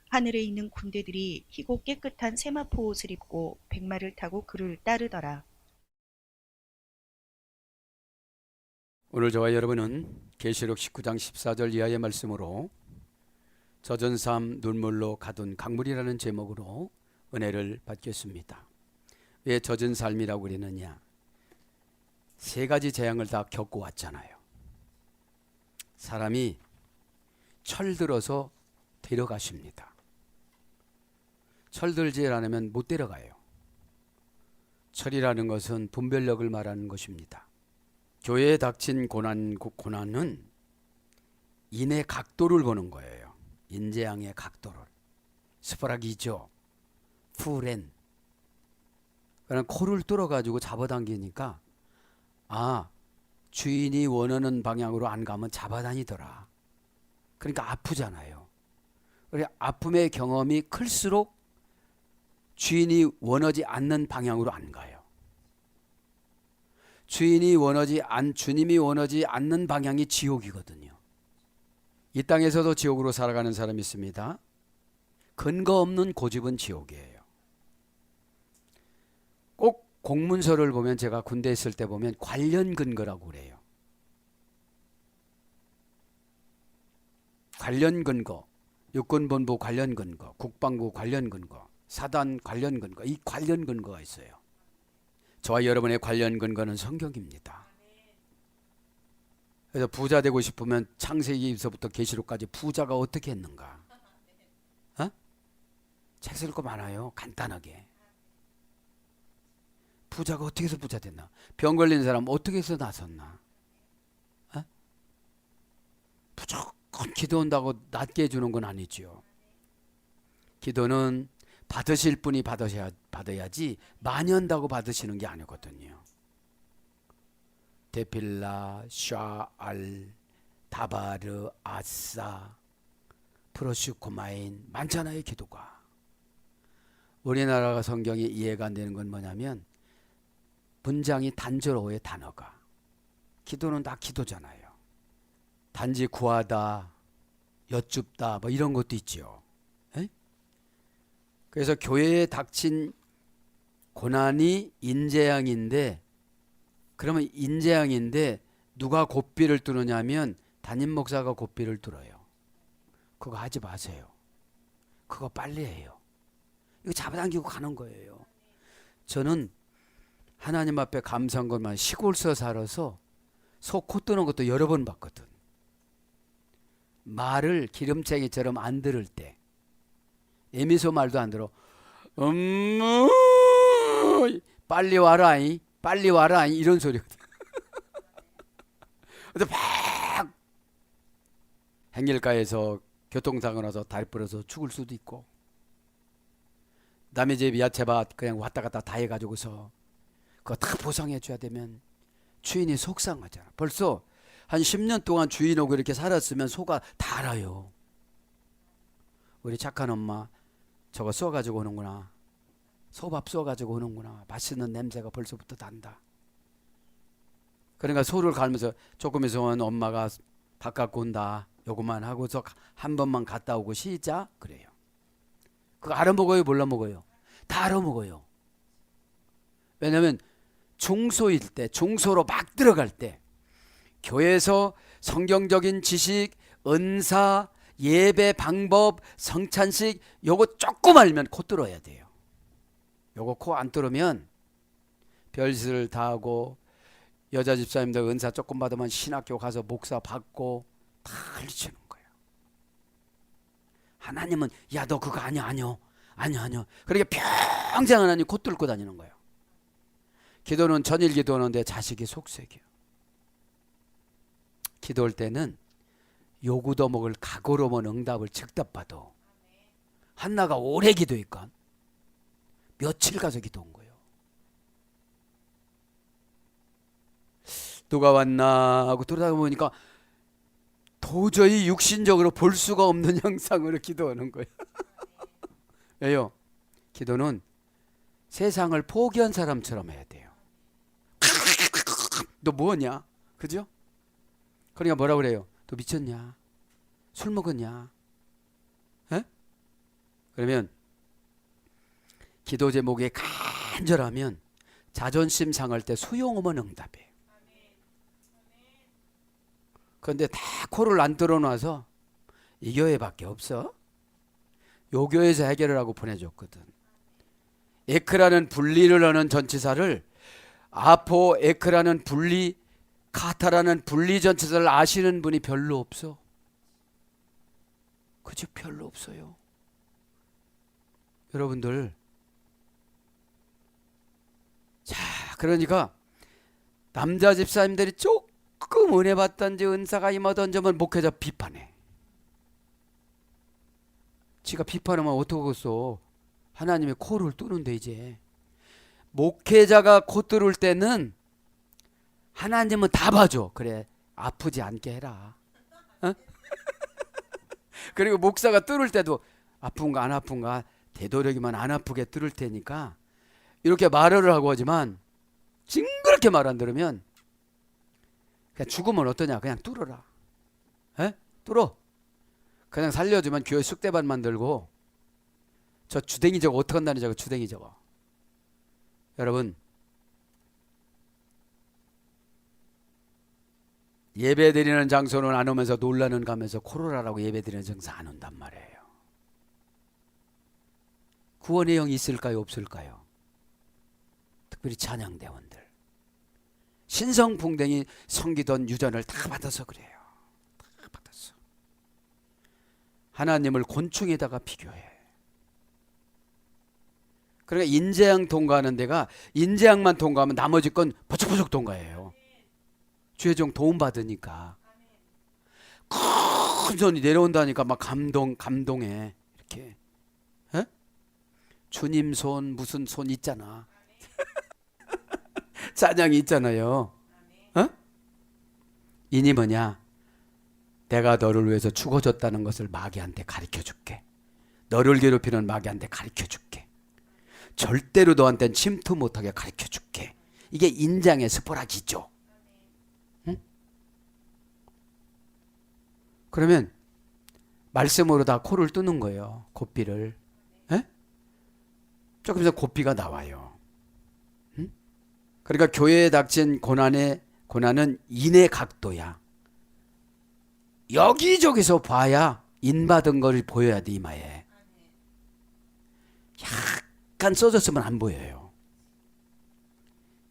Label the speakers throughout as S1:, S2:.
S1: 하늘에 있는 군대들이 희고 깨끗한 세마포 옷을 입고 백마를 타고 그를 따르더라.
S2: 오늘 저와 여러분은 계시록 19장 14절 이하의 말씀으로 젖은 삶 눈물로 가둔 강물이라는 제목으로 은혜를 받겠습니다. 왜 젖은 삶이라고 그러느냐? 세 가지 재앙을 다 겪고 왔잖아요. 사람이 철들어서 데려가십니다. 철들지 않으면 못 데려가요. 철이라는 것은 분별력을 말하는 것입니다. 교회에 닥친 고난은 인의 각도를 보는 거예요. 인재양의 각도를. 스파라기죠. 푸렌. 그냥 코를 뚫어가지고 잡아당기니까 주인이 원하는 방향으로 안 가면 잡아다니더라. 그러니까 아프잖아요. 그래 아픔의 경험이 클수록 주인이 원하지 않는 방향으로 안 가요. 주님이 원하지 않는 방향이 지옥이거든요. 이 땅에서도 지옥으로 살아가는 사람이 있습니다. 근거 없는 고집은 지옥이에요. 꼭 공문서를 보면 제가 군대에 있을 때 보면 관련 근거라고 그래요. 관련 근거, 육군본부 관련 근거, 국방부 관련 근거, 사단 관련 근거, 이 관련 근거가 있어요. 저와 여러분의 관련 근거는 성경입니다. 그래서 부자 되고 싶으면 창세기에서부터 계시록까지 부자가 어떻게 했는가? 책 쓸 거 많아요. 간단하게. 부자가 어떻게 해서 부자 됐나? 병 걸린 사람 어떻게 해서 나섰나? 무조건 기도한다고 낫게 해주는 건 아니지요. 기도는 받으실 분이 받아야지 많이 한다고 받으시는 게 아니거든요. 데필라, 샤알, 다바르, 아싸, 프로슈코마인 많잖아요. 기도가. 우리나라 성경이 이해가 안 되는 건 뭐냐면 문장이 단조로워요. 단어가. 기도는 다 기도잖아요. 단지 구하다, 여쭙다 뭐 이런 것도 있죠. 에? 그래서 교회에 닥친 고난이 인재양인데, 그러면 인재양인데 누가 고삐를 뚫느냐면 담임 목사가 고삐를 뚫어요. 그거 하지 마세요. 그거 빨리 해요. 이거 잡아당기고 가는 거예요. 저는 하나님 앞에 감사한 것만 시골서 살아서 소 코 뜨는 것도 여러 번 봤거든. 말을 기름쟁이처럼 안 들을 때, 에미소 말도 안 들어. 빨리 와라이, 빨리 와라이 이런 소리거든. 근데 막 행길가에서 교통사고 나서 다리 부러서 죽을 수도 있고, 남의 집 야채밭 그냥 왔다 갔다 다 해가지고서 그거 다 보상해 줘야 되면 주인이 속상하잖아. 벌써 한 10년 동안 주인하고 이렇게 살았으면 소가 다 알아요. 우리 착한 엄마 저거 써가지고 오는구나. 소밥 써가지고 오는구나. 맛있는 냄새가 벌써부터 난다. 그러니까 소를 갈면서 조금 있으면 엄마가 밥 갖고 온다. 요것만 하고서 한 번만 갔다 오고 시작. 그래요. 그거 알아먹어요? 몰라 먹어요? 다 알아먹어요. 왜냐하면 중소일 때, 중소로 막 들어갈 때 교회에서 성경적인 지식, 은사, 예배 방법, 성찬식 요거 조금 알면 코 뚫어야 돼요. 요거 코 안 뚫으면 별짓을 다 하고, 여자 집사님들 은사 조금 받으면 신학교 가서 목사 받고 다 가르치는 거예요. 하나님은 야 너 그거 아니야. 그렇게 평생 하나님 코 뚫고 다니는 거예요. 기도는 전일 기도하는데 자식이 속색이에요. 기도할 때는 요구도 먹을 각오로만 응답을 즉답받아. 한나가 오래 기도했건 며칠 가서 기도한 거예요. 누가 왔나 하고 돌아다 보니까 도저히 육신적으로 볼 수가 없는 형상으로 기도하는 거예요. 왜요? 기도는 세상을 포기한 사람처럼 해야 돼요. 너 뭐냐? 그죠? 그러니까 뭐라 그래요? 너 미쳤냐? 술 먹었냐? 에? 그러면 기도 제목이 간절하면 자존심 상할 때 소용없는 응답이에요. 그런데 다 코를 안 뚫어놔서 이 교회밖에 없어. 요 교회에서 해결을 하고 보내줬거든. 에크라는 분리를 하는 전치사를 아포 에크라는 분리, 카타라는 분리 전치사를 아시는 분이 별로 없어. 그죠? 별로 없어요. 여러분들, 자, 그러니까 남자 집사님들이 조금 은혜 받던지 은사가 임하던지 하면 목회자 비판해. 지가 비판하면 어떡하겠어. 하나님의 코를 뚫는데 이제 목회자가 코 뚫을 때는 하나님은 다 봐줘. 그래, 아프지 않게 해라. 어? 그리고 목사가 뚫을 때도 아픈가 안 아픈가 되도록이면 안 아프게 뚫을 테니까 이렇게 말을 하고 하지만 징그럽게 말 안 들으면 그냥 죽으면 어떠냐. 그냥 뚫어라. 에? 뚫어. 그냥 살려주면 교회 쑥대밭 만들고 저 주댕이 저거 어떻게 한다니 저거 주댕이 저거. 여러분, 예배 드리는 장소는 안 오면서 놀라는 가면서 코로나라고 예배 드리는 장소 안 온단 말이에요. 구원의 영이 있을까요 없을까요? 특별히 찬양대원들 신성풍뎅이 섬기던 유전을 다 받아서 그래요. 다 받았어. 하나님을 곤충에다가 비교해. 그러니까 인재양 통과하는 데가 인재양만 통과하면 나머지 건 버쩍버쩍 통과해요. 주의종 도움 받으니까 큰 손이 내려온다니까 막 감동해. 이렇게 에? 주님 손 무슨 손 있잖아. 찬양이 있잖아요. 어? 이니 뭐냐? 내가 너를 위해서 죽어줬다는 것을 마귀한테 가르쳐 줄게. 너를 괴롭히는 마귀한테 가르쳐 줄게. 절대로 너한테는 침투 못하게 가르쳐 줄게. 이게 인장의 스포라기죠. 응? 그러면 말씀으로 다 코를 뚫는 거예요. 고삐를. 에? 조금 있으면 고삐가 나와요. 응? 그러니까 교회에 닥친 고난은 인의 각도야. 여기저기서 봐야 인받은 걸 보여야 돼. 이마에 약간 써졌으면 안 보여요.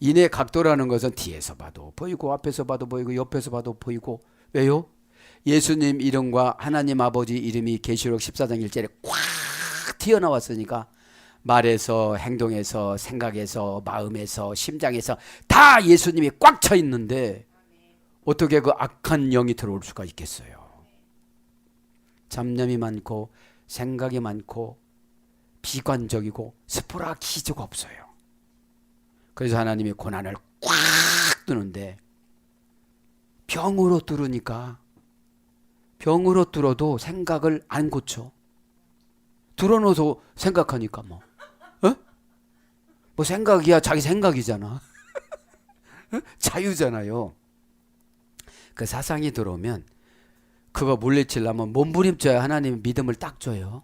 S2: 인의 각도라는 것은 뒤에서 봐도 보이고 앞에서 봐도 보이고 옆에서 봐도 보이고. 왜요? 예수님 이름과 하나님 아버지 이름이 계시록 14장 1절에 꽉 튀어나왔으니까 말에서 행동에서 생각에서 마음에서 심장에서 다 예수님이 꽉 차 있는데 어떻게 그 악한 영이 들어올 수가 있겠어요? 잡념이 많고 생각이 많고 비관적이고 스포라기저가 없어요. 그래서 하나님이 고난을 꽉 뚫는데 병으로 뚫으니까 병으로 뚫어도 생각을 안 고쳐. 뚫어놓아서 생각하니까 뭐 생각이야 자기 생각이잖아. 자유잖아요. 그 사상이 들어오면 그거 물리치려면 몸부림쳐야 하나님의 믿음을 딱 줘요.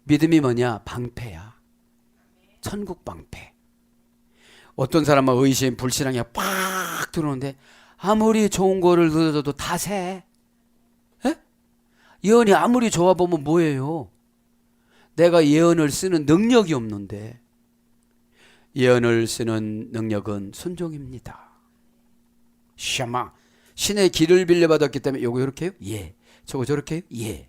S2: 믿음이 뭐냐? 방패야. 천국 방패. 어떤 사람은 의심, 불신앙이 팍 들어오는데 아무리 좋은 거를 넣어도 다 새. 예언이 아무리 좋아 보면 뭐예요? 내가 예언을 쓰는 능력이 없는데 예언을 쓰는 능력은 순종입니다. 샤마 신의 길을 빌려받았기 때문에 요거 이렇게 해요? 예. 저거 저렇게 해요? 예.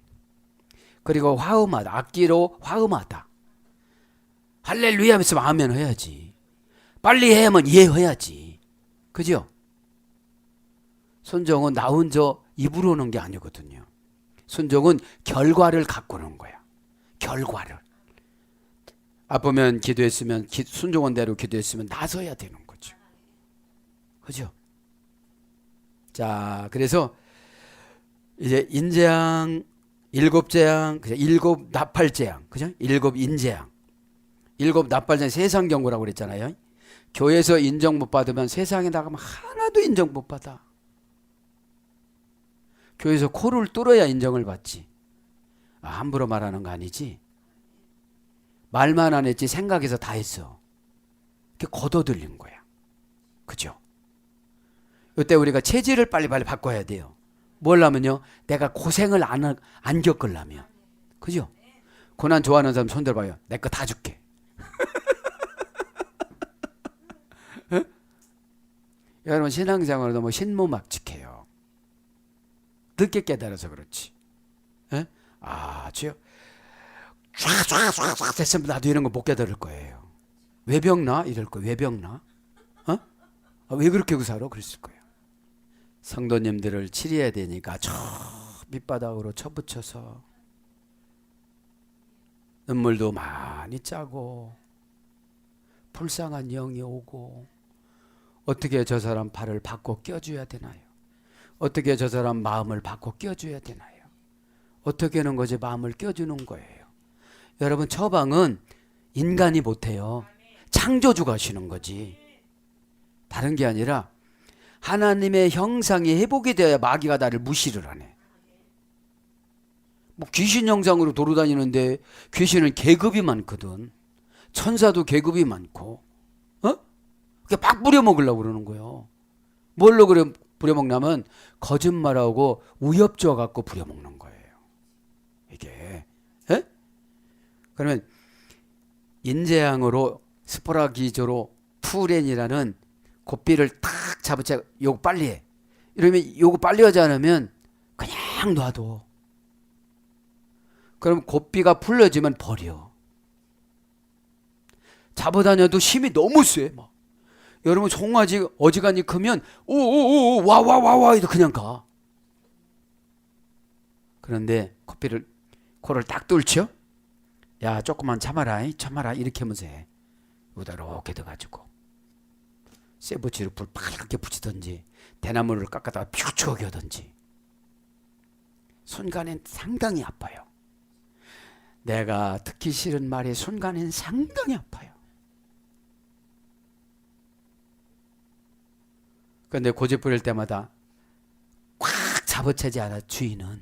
S2: 그리고 화음하다. 악기로 화음하다. 할렐루야 하면서 아멘 해야지. 빨리 해야만 예 해야지. 그죠? 순종은 나 혼자 입으로 오는 게 아니거든요. 순종은 결과를 갖고 오는 거야. 결과를. 아프면 기도했으면 순종한 대로 기도했으면 나서야 되는 거죠. 그죠? 자, 그래서 이제 인재양, 일곱 재앙, 일곱 나팔재앙, 그죠? 일곱 인재앙, 일곱 나팔재앙 세상 경고라고 그랬잖아요. 교회에서 인정 못 받으면 세상에 나가면 하나도 인정 못 받아. 교회에서 코를 뚫어야 인정을 받지. 함부로 말하는 거 아니지? 말만 안 했지 생각해서 다 했어. 이렇게 걷어들린 거야. 그죠? 이때 우리가 체질을 빨리빨리 바꿔야 돼요. 뭐라면요? 내가 고생을 안 겪으려면. 그죠? 고난 좋아하는 사람 손 들어봐요. 내 거 다 줄게. 여러분 신앙생활은 너무 신무막직해요. 늦게 깨달아서 그렇지. 에? 주요. 쫙 됐으면 나도 이런 거 못 깨달을 거예요. 왜 병나? 이럴 거예요. 왜 병나? 왜 그렇게 살아? 그랬을 거예요. 성도님들을 치료해야 되니까 저 밑바닥으로 쳐붙여서 눈물도 많이 짜고 불쌍한 영이 오고 어떻게 저 사람 발을 바꿔 껴줘야 되나요? 어떻게 저 사람 마음을 바꿔 껴줘야 되나요? 어떻게 하는 거지 마음을 껴주는 거예요. 여러분 처방은 인간이 못해요. 창조주가 하시는 거지. 다른 게 아니라 하나님의 형상이 회복이 되어야 마귀가 나를 무시를 하네. 뭐 귀신 형상으로 돌아다니는데 귀신은 계급이 많거든. 천사도 계급이 많고 그렇게 막 부려먹으려고 그러는 거예요. 뭘로 그래 부려먹냐면 거짓말하고 우엽져 갖고 부려먹는 거예요. 이게. 에? 그러면 인재양으로 스포라기조로 푸렌이라는 고삐를 탁 잡으자. 요거 빨리 해. 이러면 요거 빨리 하지 않으면 그냥 놔둬. 그럼 고삐가 풀려지면 버려. 잡아다녀도 힘이 너무 세. 막. 여러분 송아지 어지간히 크면 오오오 와와와와 이러 그냥 가. 그런데 코를 딱 뚫죠. 야 조금만 참아라 이렇게 하면서 해. 여기다 이렇게 넣어가지고 쇠붙이로 불 빨갛게 붙이든지 대나무를 깎아다가 퓨추하게 하든지 순간엔 상당히 아파요. 내가 듣기 싫은 말이 순간엔 상당히 아파요. 그런데 고집 부릴 때마다 꽉 잡아채지 않아. 주인은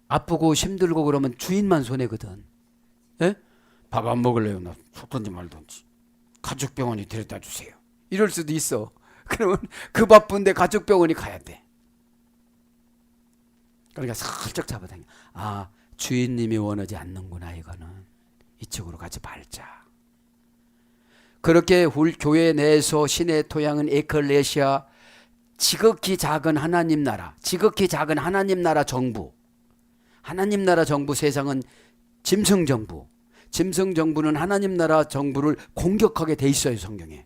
S2: 아프고 힘들고 그러면 주인만 손해거든. 예? 밥 안 먹을래요? 나 속든지 말든지 가족병원에 데려다 주세요. 이럴 수도 있어. 그러면 그 바쁜데 가족병원에 가야 돼. 그러니까 살짝 잡아당겨. 주인님이 원하지 않는구나. 이거는 이쪽으로 가지 말자. 그렇게 교회 내에서 신의 토양은 에클레시아, 지극히 작은 하나님 나라, 지극히 작은 하나님 나라 정부. 하나님 나라 정부 세상은 짐승 정부. 짐승 정부는 하나님 나라 정부를 공격하게 돼 있어요, 성경에.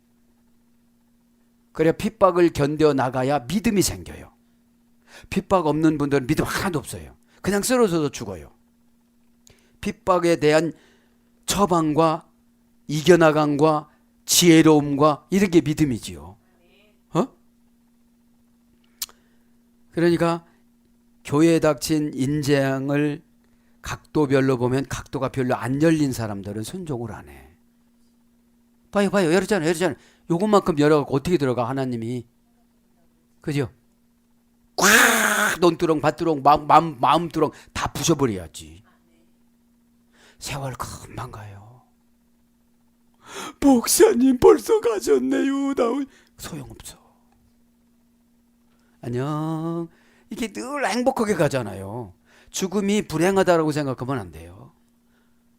S2: 그래 핍박을 견뎌 나가야 믿음이 생겨요. 핍박 없는 분들은 믿음 하나도 없어요. 그냥 쓰러져서 죽어요. 핍박에 대한 처방과 이겨나감과 지혜로움과 이런 게 믿음이지요. 그러니까 교회에 닥친 인재양을 각도별로 보면 각도가 별로 안 열린 사람들은 순종을 안 해. 봐요. 열었잖아요. 요것만큼 열어갖고 어떻게 들어가 하나님이. 그죠? 꽉 논두렁 밭두렁 마음두렁 다 부셔버려야지. 세월 금방 가요. 목사님 벌써 가셨네요. 소용없어. 안녕. 이게 늘 행복하게 가잖아요. 죽음이 불행하다라고 생각하면 안 돼요.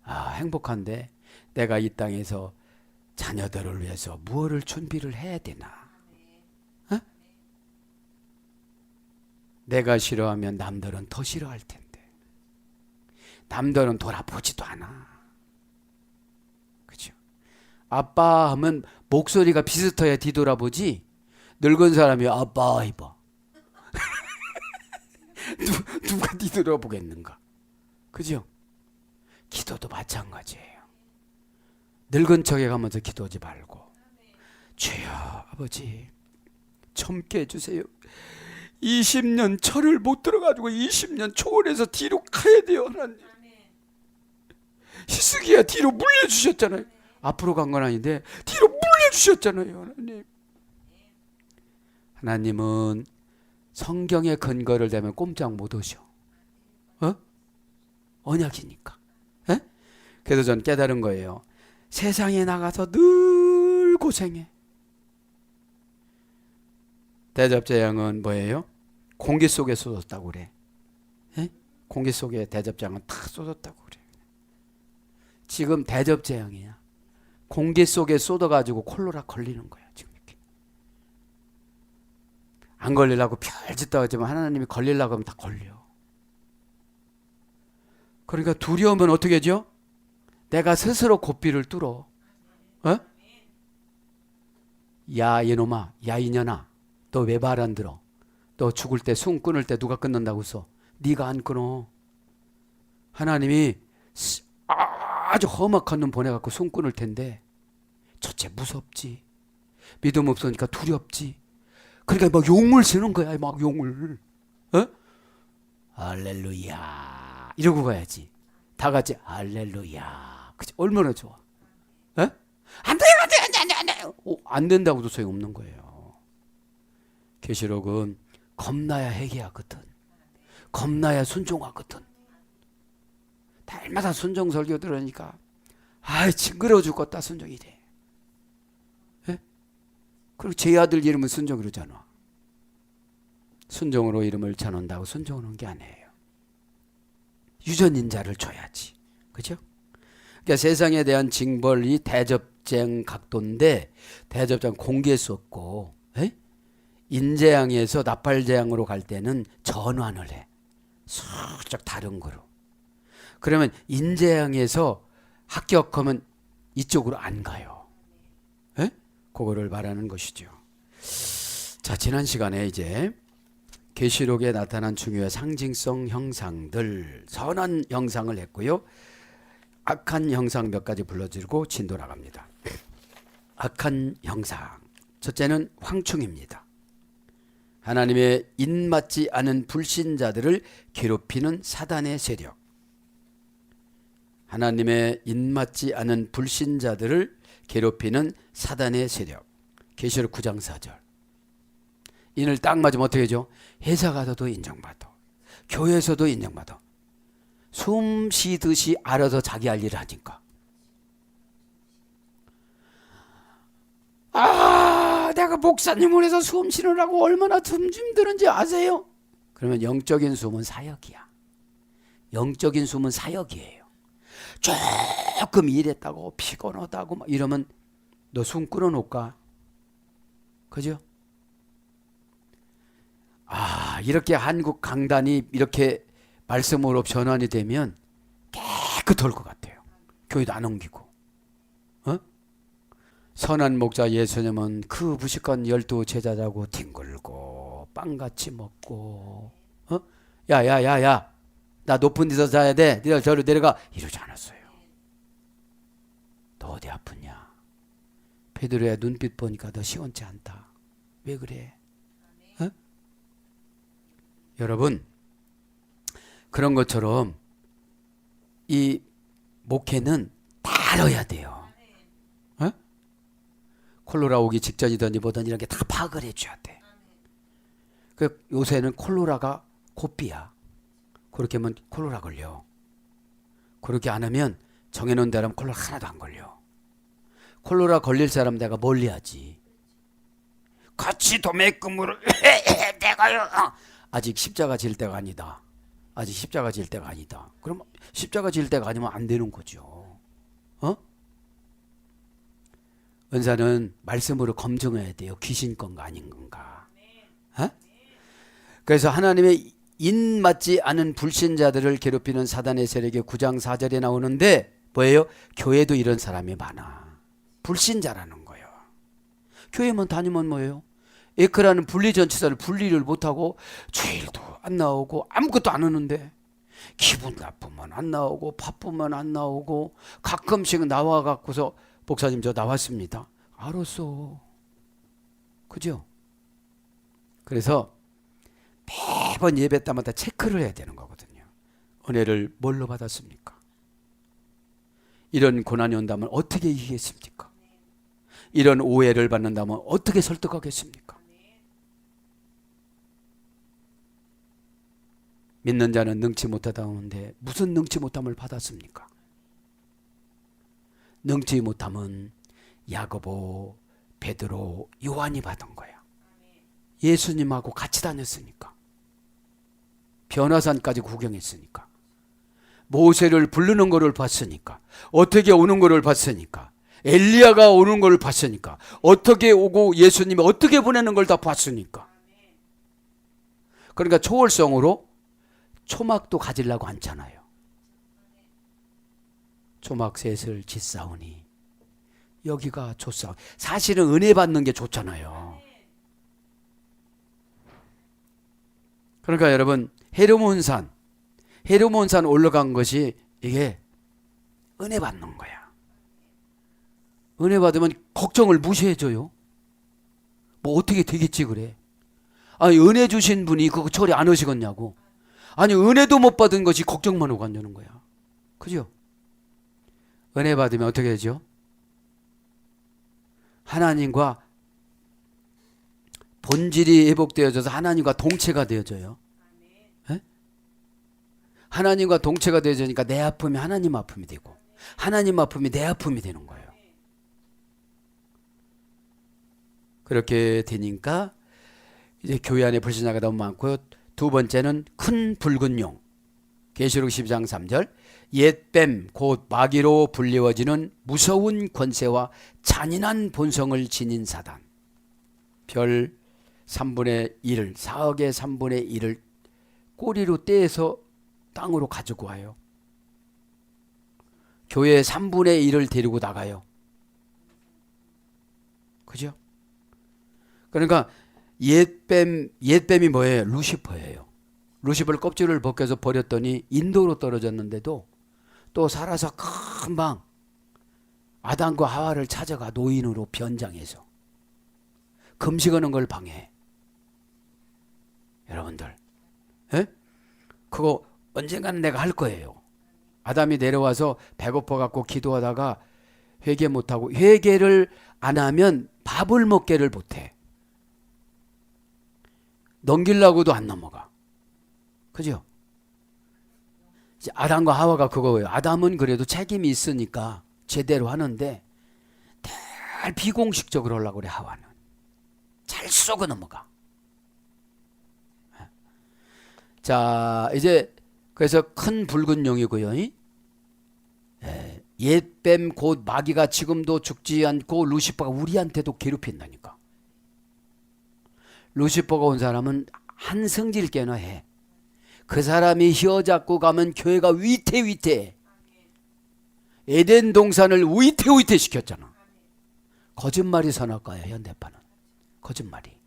S2: 행복한데 내가 이 땅에서 자녀들을 위해서 무엇을 준비를 해야 되나. 내가 싫어하면 남들은 더 싫어할 텐데. 남들은 돌아보지도 않아. 그죠? 아빠 하면 목소리가 비슷해야 뒤돌아보지. 늙은 사람이 아빠 해봐. 누가 뒤돌아보겠는가. 그죠? 기도도 마찬가지예요. 늙은 척에 가면서 기도하지 말고 주여 아버지 젊게 해주세요. 20년 철을 못 들어가지고 20년 초월해서 뒤로 가야 돼요. 하나님. 히스기야 뒤로 물려주셨잖아요. 앞으로 간 건 아닌데 뒤로 물려주셨잖아요. 하나님. 하나님은 성경의 근거를 대면 꼼짝 못 하셔. 언약이니까. 에? 그래서 전 깨달은 거예요. 세상에 나가서 늘 고생해. 대접재앙은 뭐예요? 공기 속에 쏟았다고 그래. 에? 공기 속에 대접재앙은 탁 쏟았다고 그래. 지금 대접재앙이야. 공기 속에 쏟아가지고 콜로라 걸리는 거야. 지금 이렇게. 안 걸리려고 별짓다 하지만 하나님이 걸리려고 하면 다 걸려. 그러니까 두려우면 어떻게 하죠? 내가 스스로 고삐를 뚫어. 어? 야 이놈아, 야 이년아, 너 왜 말 안 들어? 너 죽을 때 숨 끊을 때 누가 끊는다고 써? 네가 안 끊어. 하나님이 아주 험악한 놈 보내갖고 숨 끊을 텐데 첫째 무섭지. 믿음 없으니까 두렵지. 그러니까 막 용을 쓰는 거야. 막 용을. 어? 할렐루야 이러고 가야지. 다 같이 할렐루야. 그치? 얼마나 좋아. 에? 안 돼, 안 돼, 안 돼, 안 돼, 안 돼. 안 된다고도 소용없는 거예요. 계시록은 겁나야 회개하거든. 겁나야 순종하거든. 날마다 순종 설교 들으니까 징그러워 죽겠다. 순종이 돼. 에? 그리고 제 아들 이름은 순종 그러잖아. 순종으로 이름을 전한다고 순종하는 게 아니에요. 유전인자를 줘야지. 그죠? 그러니까 세상에 대한 징벌이 대접쟁 각도인데 대접쟁 공개할 수 없고 인재양에서 나팔재앙으로 갈 때는 전환을 해. 슬쩍 다른 거로. 그러면 인재양에서 합격하면 이쪽으로 안 가요. 그거를 말하는 것이죠. 자, 지난 시간에 이제 계시록에 나타난 중요한 상징성 형상들, 선한 형상을 했고요. 악한 형상 몇 가지 불러드리고 진도 나갑니다. 악한 형상. 첫째는 황충입니다. 하나님의 인맞지 않은 불신자들을 괴롭히는 사단의 세력. 하나님의 인맞지 않은 불신자들을 괴롭히는 사단의 세력. 계시록 9장 4절. 인을 딱 맞으면 어떻게 하죠? 회사 가서도 인정받아. 교회에서도 인정받아. 숨 쉬듯이 알아서 자기 할 일을 하니까. 내가 목사님을 해서 숨 쉬느라고 얼마나 힘들은지 아세요? 그러면 영적인 숨은 사역이야. 영적인 숨은 사역이에요. 조금 일했다고 피곤하다고 막 이러면 너 숨 끊어놓을까? 그죠? 이렇게 한국 강단이 이렇게 말씀으로 전환이 되면 깨끗할 것 같아요. 교회도 안 옮기고. 선한 목자 예수님은 그 무식한 12 제자자고 뒹굴고 빵같이 먹고 야야야야 나 높은 데서 자야 돼. 네가 저리로 내려가. 이러지 않았어요. 너 어디 아프냐? 베드로야 눈빛 보니까 너 시원치 않다. 왜 그래? 여러분 그런 것처럼 이 목회는 다 알아야 돼요. 콜로라 오기 직전이든지 뭐든 이런 게 다 파악을 해줘야 돼. 그 요새는 콜로라가 고삐야. 그렇게 하면 콜로라 걸려. 그렇게 안 하면 정해놓은 대로 하면 콜로라 하나도 안 걸려. 콜로라 걸릴 사람 내가 멀리하지. 같이 도매금으로 내가요. 아직 십자가 질 때가 아니다. 아직 십자가 질 때가 아니다. 그럼 십자가 질 때가 아니면 안 되는 거죠. 은사는 말씀으로 검증해야 돼요. 귀신 건가 아닌 건가. 그래서 하나님의 인맞지 않은 불신자들을 괴롭히는 사단의 세력의 9장 4절에 나오는데 뭐예요? 교회도 이런 사람이 많아. 불신자라는 거예요. 교회만 다니면 뭐예요? 에크라는 분리전치사를 분리를 못하고 주일도 안 나오고 아무것도 안 하는데 기분 나쁘면 안 나오고 바쁘면 안 나오고 가끔씩 나와갖고서 목사님 저 나왔습니다. 알았어. 그죠? 그래서 매번 예배 때마다 체크를 해야 되는 거거든요. 은혜를 뭘로 받았습니까? 이런 고난이 온다면 어떻게 이기겠습니까? 이런 오해를 받는다면 어떻게 설득하겠습니까? 믿는 자는 능치 못하다는데 무슨 능치 못함을 받았습니까? 능치 못함은 야고보, 베드로, 요한이 받은 거야. 예수님하고 같이 다녔으니까. 변화산까지 구경했으니까. 모세를 부르는 것을 봤으니까. 어떻게 오는 것을 봤으니까. 엘리야가 오는 것을 봤으니까. 어떻게 오고 예수님이 어떻게 보내는 걸 다 봤으니까. 그러니까 초월성으로 초막도 가지려고 않잖아요. 초막 셋을 짓사오니 여기가 좋사. 사실은 은혜 받는 게 좋잖아요. 그러니까 여러분 헤르몬산 올라간 것이 이게 은혜 받는 거야. 은혜 받으면 걱정을 무시해줘요. 뭐 어떻게 되겠지 그래. 아니 은혜 주신 분이 그거 처리 안 하시겠냐고. 아니 은혜도 못 받은 것이 걱정만 오고 앉는 거야. 그죠? 은혜 받으면 어떻게 되죠? 하나님과 본질이 회복되어져서 하나님과 동체가 되어져요. 에? 하나님과 동체가 되어지니까 내 아픔이 하나님 아픔이 되고 하나님 아픔이 내 아픔이 되는 거예요. 그렇게 되니까 이제 교회 안에 불신자가 너무 많고요. 두 번째는 큰 붉은 용. 계시록 12장 3절. 옛뱀 곧 마귀로 불리워지는 무서운 권세와 잔인한 본성을 지닌 사단. 별 3분의 1을 4억의 3분의 1을 꼬리로 떼서 땅으로 가지고 와요. 교회 3분의 1을 데리고 나가요. 그죠? 그러니까 옛뱀이 뭐예요? 루시퍼예요. 루시퍼를 껍질을 벗겨서 버렸더니 인도로 떨어졌는데도 또 살아서 금방 아담과 하와를 찾아가 노인으로 변장해서 금식하는 걸 방해해. 여러분들, 에? 그거 언젠가는 내가 할 거예요. 아담이 내려와서 배고파갖고 기도하다가 회개 못하고 회개를 안 하면 밥을 먹게를 못해. 넘기려고도 안 넘어가. 그죠? 아담과 하와가 그거예요. 아담은 그래도 책임이 있으니까 제대로 하는데 늘 비공식적으로 하려고 그래. 하와는 잘 쏘고 넘어가. 자 이제 그래서 큰 붉은 용이고요. 옛뱀 곧 마귀가 지금도 죽지 않고 루시퍼가 우리한테도 괴롭힌다니까. 루시퍼가 온 사람은 한 성질 깨나 해. 그 사람이 휘어잡고 가면 교회가 위태위태. 에덴 동산을 위태위태 시켰잖아. 거짓말이 선악과야. 현대파는 거짓말이.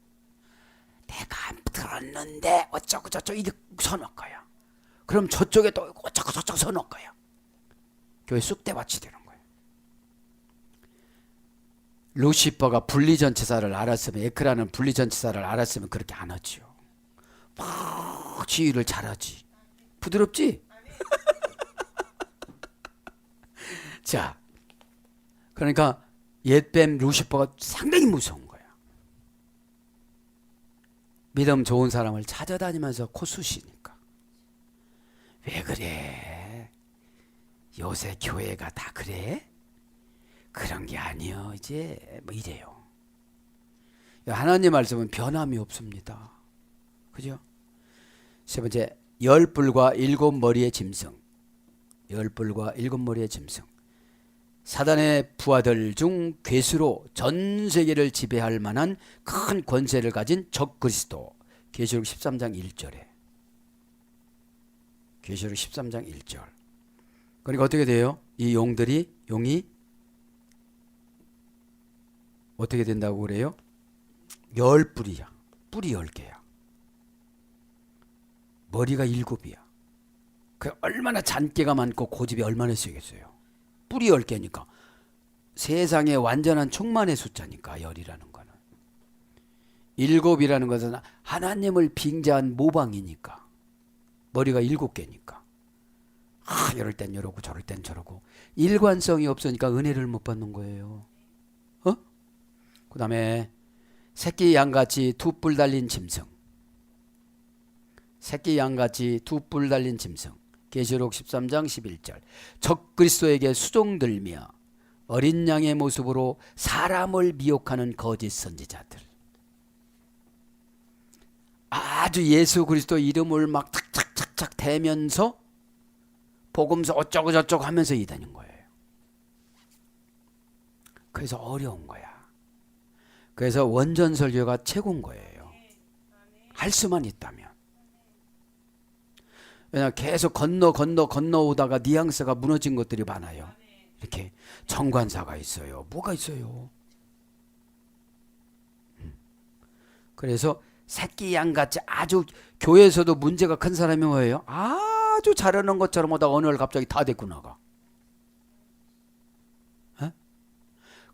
S2: 내가 안 들었는데 어쩌고 저쩌고 이게 선악과야. 그럼 저쪽에 또 어쩌고 저쩌고 선악과야. 교회 쑥대밭이 되는 거예요. 루시퍼가 분리전치사를 알았으면, 에크라는 분리전치사를 알았으면 그렇게 안 하지요. 막 지휘를 잘하지. 부드럽지? 자, 그러니까 옛뱀 루시퍼가 상당히 무서운 거야. 믿음 좋은 사람을 찾아다니면서 코쑤시니까. 왜 그래? 요새 교회가 다 그래? 그런 게 아니요. 이제 뭐 이래요. 하나님 말씀은 변함이 없습니다. 그죠? 세 번째, 10뿔과 7머리의 짐승. 10뿔과 7머리의 짐승. 사단의 부하들 중 괴수로 전 세계를 지배할 만한 큰 권세를 가진 적 그리스도. 계시록 13장 1절에. 계시록 13장 1절. 그러니까 어떻게 돼요? 이 용이 어떻게 된다고 그래요? 10뿔이야. 뿔이 10개야. 머리가 7이야. 그 얼마나 잔깨가 많고 고집이 얼마나 세겠어요. 뿔이 10개니까 세상에 완전한 충만의 숫자니까 10이라는 거는. 7이라는 것은 하나님을 빙자한 모방이니까. 머리가 7개니까. 이럴 땐 이러고 저럴 땐 저러고. 일관성이 없으니까 은혜를 못 받는 거예요. 그 다음에 새끼 양같이 2뿔 달린 짐승. 새끼 양같이 두 뿔 달린 짐승. 계시록 13장 11절. 적그리스도에게 수종들며 어린 양의 모습으로 사람을 미혹하는 거짓 선지자들. 아주 예수 그리스도 이름을 막 착착착착 대면서 복음서 어쩌고 저쩌고 하면서 이다닌 거예요. 그래서 어려운 거야. 그래서 원전 설교가 최고인 거예요. 할 수만 있다면. 왜냐하면 계속 건너오다가 뉘앙스가 무너진 것들이 많아요. 이렇게 정관사가 있어요. 뭐가 있어요? 그래서 새끼 양같이 아주 교회에서도 문제가 큰 사람이 뭐예요? 아주 잘하는 것처럼 하다가 어느 날 갑자기 다 데리고 나가. 에?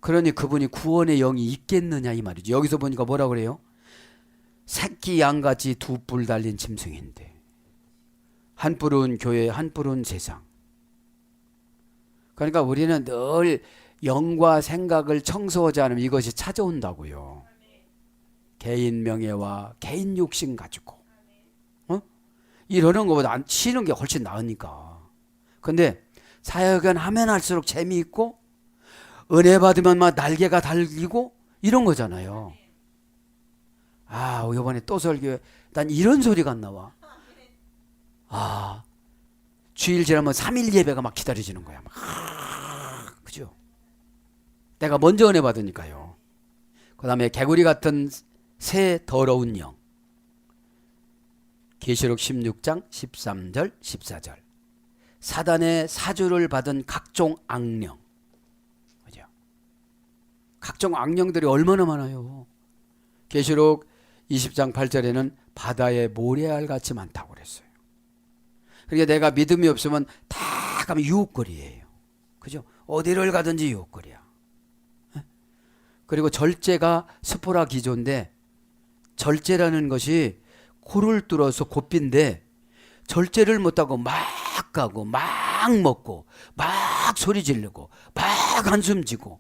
S2: 그러니 그분이 구원의 영이 있겠느냐 이 말이죠. 여기서 보니까 뭐라 그래요? 새끼 양같이 두 뿔 달린 짐승인데 한 뿔은 교회, 한 뿔은 세상. 그러니까 우리는 늘 영과 생각을 청소하지 않으면 이것이 찾아온다고요. 개인 명예와 개인 욕심 가지고 이러는 것보다 쉬는 게 훨씬 나으니까. 근데 사역은 하면 할수록 재미있고 은혜 받으면 막 날개가 달리고 이런 거잖아요. 이번에 또 설교해. 난 이런 소리가 안 나와. 주일 지나면 3일 예배가 막 기다려지는 거야. 그죠? 내가 먼저 은혜 받으니까요. 그 다음에 개구리 같은 새 더러운 영. 계시록 16장 13절 14절. 사단의 사주를 받은 각종 악령. 그죠? 각종 악령들이 얼마나 많아요. 계시록 20장 8절에는 바다에 모래알 같이 많다고 그랬어요. 그러니까 내가 믿음이 없으면 다 가면 유혹거리예요. 그죠? 어디를 가든지 유혹거리야. 그리고 절제가 스포라 기조인데 절제라는 것이 코를 뚫어서 고삐인데 절제를 못하고 막 가고 막 먹고 막 소리 지르고 막 한숨 지고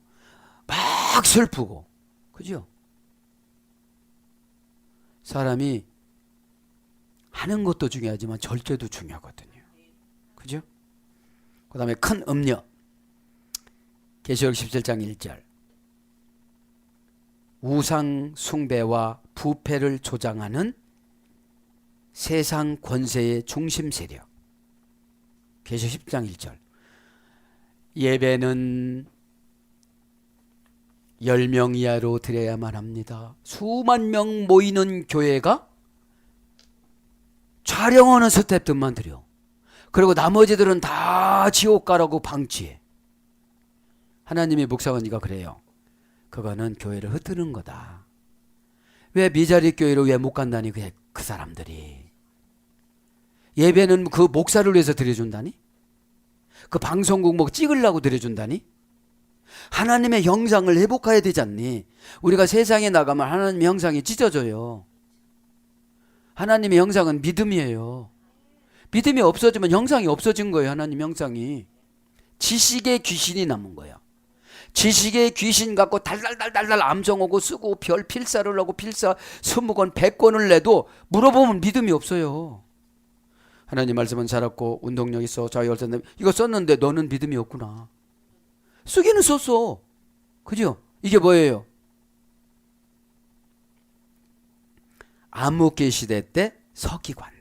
S2: 막 슬프고. 그죠? 사람이 하는 것도 중요하지만 절제도 중요하거든요. 그죠? 그 다음에 큰 음녀. 계시록 17장 1절. 우상 숭배와 부패를 조장하는 세상 권세의 중심 세력. 계시록 10장 1절. 예배는 10명 이하로 드려야만 합니다. 수만 명 모이는 교회가 촬영하는 스태프들만 드려. 그리고 나머지들은 다 지옥 가라고 방치해. 하나님의 목사관이가 그래요. 그거는 교회를 흩트는 거다. 왜 미자리 교회로 왜 못 간다니 그 사람들이. 예배는 그 목사를 위해서 드려준다니? 그 방송국 뭐 찍으려고 드려준다니? 하나님의 형상을 회복해야 되지 않니? 우리가 세상에 나가면 하나님의 형상이 찢어져요. 하나님의 형상은 믿음이에요. 믿음이 없어지면 형상이 없어진 거예요. 하나님 형상이. 지식의 귀신이 남은 거예요. 지식의 귀신 갖고 달달달달달 암송하고 쓰고 별 필사를 하고 필사 20권 100권을 내도 물어보면 믿음이 없어요. 하나님 말씀은 잘았고 운동력 있어. 자 열쇠 이거 썼는데 너는 믿음이 없구나. 쓰기는 썼어. 그죠? 이게 뭐예요? 암흑기 시대 때 서기관들.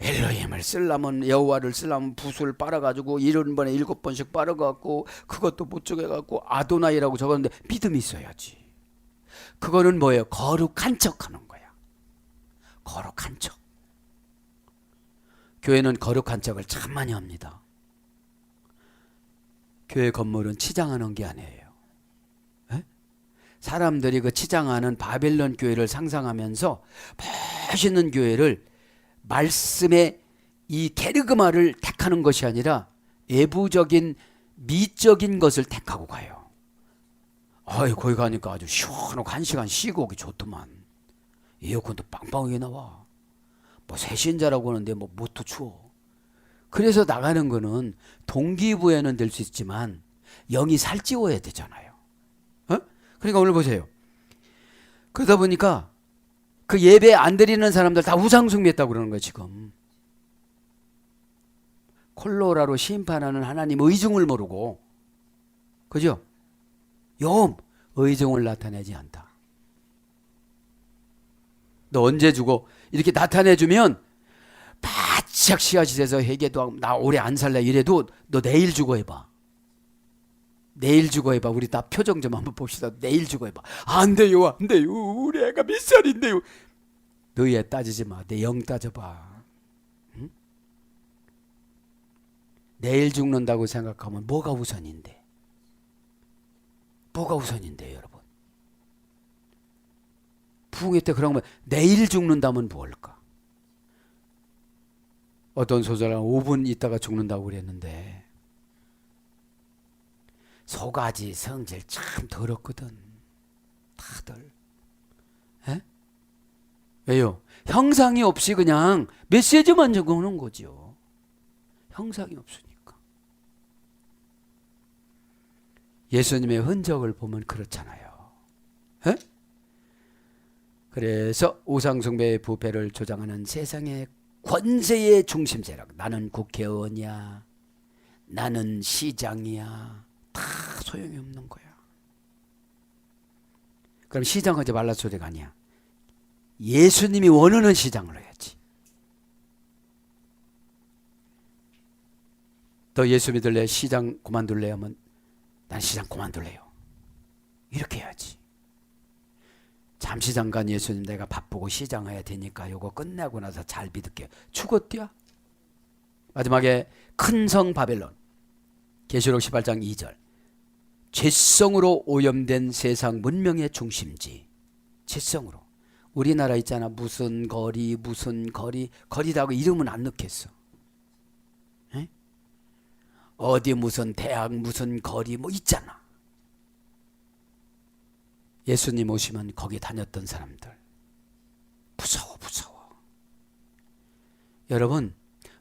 S2: 엘로힘을 쓰려면 여호와를 쓰려면 붓을 빨아가지고 70번에 7번씩 빨아갖고 그것도 못 쪼개갖고 아도나이라고 적었는데 믿음이 있어야지. 그거는 뭐예요? 거룩한 척하는 거야. 거룩한 척. 교회는 거룩한 척을 참 많이 합니다. 교회 건물은 치장하는 게 아니에요. 에? 사람들이 그 치장하는 바벨론 교회를 상상하면서 멋있는 교회를 말씀의 이 게르그마를 택하는 것이 아니라 외부적인 미적인 것을 택하고 가요. 거기 가니까 아주 시원하고 1시간 쉬고 오기 좋더만. 에어컨도 빵빵하게 나와. 뭐 새신자라고 하는데 뭐 못도 추워. 그래서 나가는 거는 동기부여는 될 수 있지만 영이 살찌워야 되잖아요. 그러니까 오늘 보세요. 그러다 보니까 그 예배 안 드리는 사람들 다 우상 숭배했다고 그러는 거예요 지금. 콜로라로 심판하는 하나님 의중을 모르고, 그죠? 욤 의중을 나타내지 않다. 너 언제 죽어? 이렇게 나타내주면 바짝 씨앗이 돼서 회개도 하고 나 오래 안 살래 이래도 너 내일 죽어 해봐. 내일 죽어 해봐. 우리 다 표정 좀 한번 봅시다. 내일 죽어 해봐. 안 돼요, 안 돼요. 우리 애가 몇 살인데요. 너희 애 따지지 마. 내 영 따져봐. 응? 내일 죽는다고 생각하면 뭐가 우선인데? 뭐가 우선인데요, 여러분? 부흥회 때 그런 거 내일 죽는다면 뭘까? 어떤 소설은 5분 있다가 죽는다고 그랬는데 소가지 성질 참 더럽거든. 다들. 에? 왜요? 형상이 없이 그냥 메시지만 적어놓은 거죠. 형상이 없으니까. 예수님의 흔적을 보면 그렇잖아요. 에? 그래서 우상숭배의 부패를 조장하는 세상의 권세의 중심 세력, 나는 국회의원이야, 나는 시장이야, 다 소용이 없는 거야. 그럼 시장하지 말라 소리가 아니야. 예수님이 원하는 시장을 해야지. 너 예수 믿을래? 시장 그만둘래? 하면 난 시장 그만둘래요. 이렇게 해야지. 잠시 잠깐 예수님 내가 바쁘고 시장해야 되니까 요거 끝내고 나서 잘 믿을게요. 죽었디야? 마지막에 큰 성 바벨론, 계시록 18장 2절. 죄성으로 오염된 세상 문명의 중심지. 죄성으로. 우리나라 있잖아. 무슨 거리 거리다고 이름은 안 넣겠어. 에? 어디 무슨 대학 무슨 거리 뭐 있잖아. 예수님 오시면 거기 다녔던 사람들 무서워. 여러분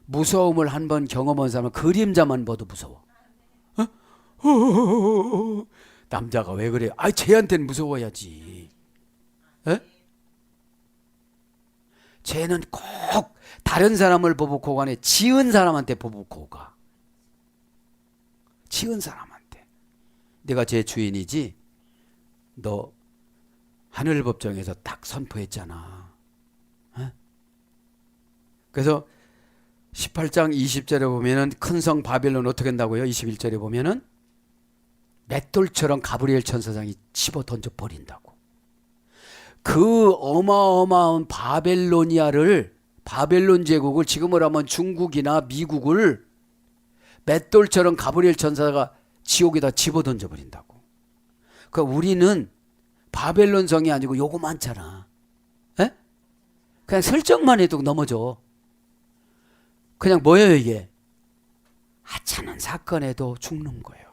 S2: 무서움을 한번 경험한 사람은 그림자만 봐도 무서워. 남자가 왜 그래요? 아, 쟤한테는 무서워야지. 에? 쟤는 꼭 다른 사람을 보복하고 가네. 지은 사람한테 보복하고 가. 지은 사람한테. 내가 제 주인이지. 너 하늘법정에서 딱 선포했잖아. 에? 그래서 18장 20절에 보면은 큰 성 바벨론 어떻게 한다고요? 21절에 보면은 맷돌처럼 가브리엘 천사장이 집어 던져 버린다고. 그 어마어마한 바벨론 제국을 지금으로 하면 중국이나 미국을 맷돌처럼 가브리엘 천사가 지옥에다 집어 던져 버린다고. 그러니까 우리는 바벨론 성이 아니고 요거 많잖아. 에? 그냥 설정만 해도 넘어져. 그냥 뭐예요 이게? 하찮은 사건에도 죽는 거예요.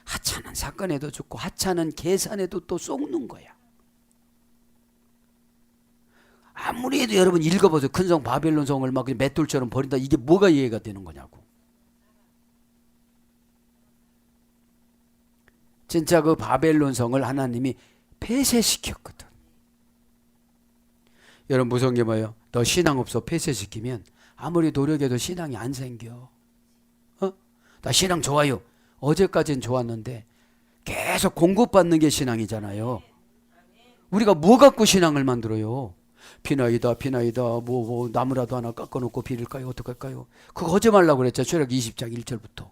S2: 하찮은 사건에도 죽고 하찮은 계산에도 또 속는 거야. 아무리 해도 여러분 읽어보세요. 큰 성 바벨론 성을 막 맷돌처럼 버린다. 이게 뭐가 이해가 되는 거냐고. 진짜 그 바벨론 성을 하나님이 폐쇄시켰거든. 여러분 무서운 게 뭐예요? 너 신앙 없어 폐쇄시키면 아무리 노력해도 신앙이 안 생겨. 나 신앙 좋아요. 어제까지는 좋았는데 계속 공급받는 게 신앙이잖아요. 우리가 뭐 갖고 신앙을 만들어요? 비나이다 뭐 나무라도 하나 깎아놓고 빌을까요? 어떡할까요? 그거 하지 말라고 그랬죠. 출애굽 20장 1절부터.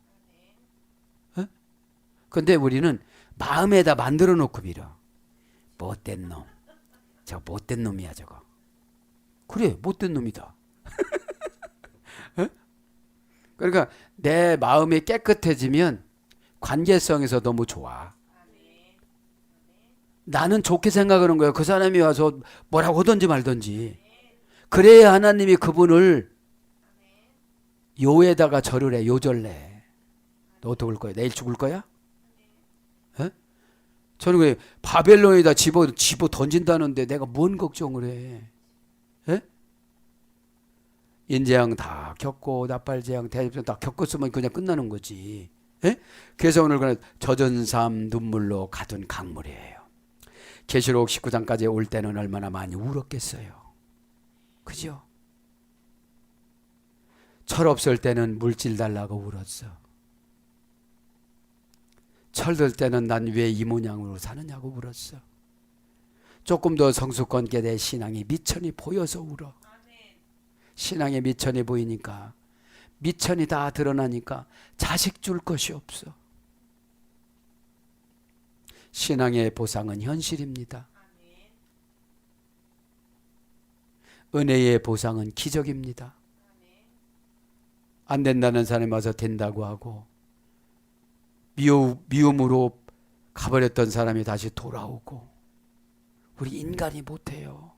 S2: 근데 우리는 마음에다 만들어 놓고 빌어. 못된 놈. 저거 못된 놈이야 저거. 그래 못된 놈이다. 그러니까 내 마음이 깨끗해지면 관계성에서 너무 좋아. 나는 좋게 생각하는 거야. 그 사람이 와서 뭐라고 하든지 말든지. 그래야 하나님이 그분을 요에다가 절을 해. 요절래. 너 어떻게 할 거야? 내일 죽을 거야? 에? 저는 그래 바벨론에다 집어 던진다는데 내가 뭔 걱정을 해? 에? 인재양 다 겪고 나팔재앙 대접전 다 겪었으면 그냥 끝나는 거지. 에? 그래서 오늘 그냥 젖은 삶 눈물로 가둔 강물이에요. 계시록 19장까지 올 때는 얼마나 많이 울었겠어요. 그죠? 철 없을 때는 물질 달라고 울었어. 철 들 때는 난 왜 이 모양으로 사느냐고 울었어. 조금 더 성숙한 게 내 신앙이 미천이 보여서 울어. 신앙의 미천이 보이니까, 미천이 다 드러나니까 자식 줄 것이 없어. 신앙의 보상은 현실입니다. 은혜의 보상은 기적입니다. 안 된다는 사람이 와서 된다고 하고, 미움으로 가버렸던 사람이 다시 돌아오고. 우리 인간이 못해요.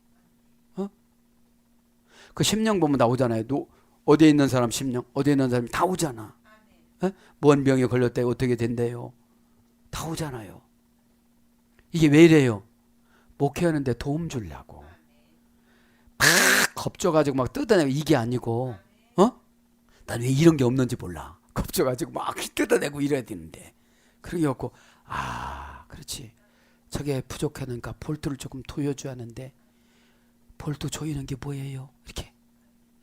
S2: 그 심령 보면 나오잖아요. 어디에 있는 사람 심령, 어디에 있는 사람이 다 오잖아. 뭔 병에 걸렸대 어떻게 된대요. 다 오잖아요. 이게 왜 이래요? 목회하는데 도움 주려고. 막 겁줘가지고 막 뜯어내고, 이게 아니고, 난 왜 이런 게 없는지 몰라. 겁줘가지고 막 뜯어내고 이래야 되는데. 그런 게 없고, 그렇지. 저게 부족하니까 볼트를 조금 조여줘야 하는데, 볼트 조이는 게 뭐예요? 이렇게.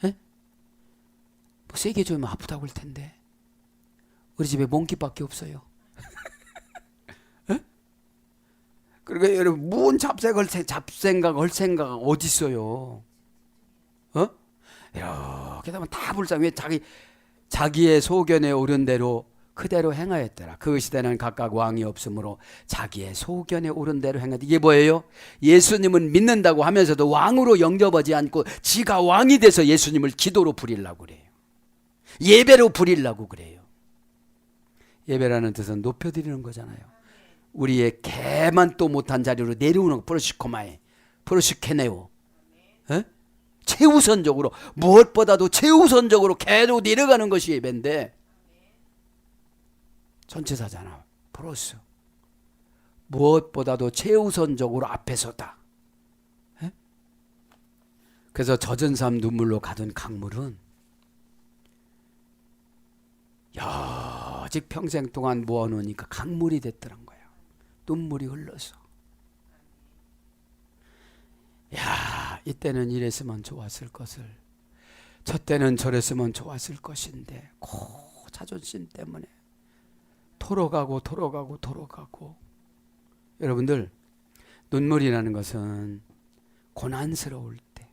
S2: 뭐 세게 조이면 아프다고 할 텐데. 우리 집에 몽키밖에 없어요. 그러니까 여러분, 무슨 잡생각 할 생각 어디 있어요? 이렇게 되면 다 불쌍해. 왜 자기의 소견에 오른 대로 그대로 행하였더라. 그 시대는 각각 왕이 없으므로 자기의 소견에 오른 대로 행하였다. 이게 뭐예요? 예수님은 믿는다고 하면서도 왕으로 영접하지 않고 지가 왕이 돼서 예수님을 기도로 부리려고 그래요. 예배로 부리려고 그래요. 예배라는 뜻은 높여드리는 거잖아요. 우리의 개만 또 못한 자리로 내려오는 거. 프로시케네오. 최우선적으로, 무엇보다도 최우선적으로 개로 내려가는 것이 예배인데, 전체사잖아. 프로스. 무엇보다도 최우선적으로 앞에 서다. 그래서 젖은 삶 눈물로 가둔 강물은 여직 평생 동안 모아놓으니까 강물이 됐더란 거야. 눈물이 흘러서. 야, 이때는 이랬으면 좋았을 것을, 저 때는 저랬으면 좋았을 것인데, 자존심 때문에 토로가고. 여러분들, 눈물이라는 것은 고난스러울 때,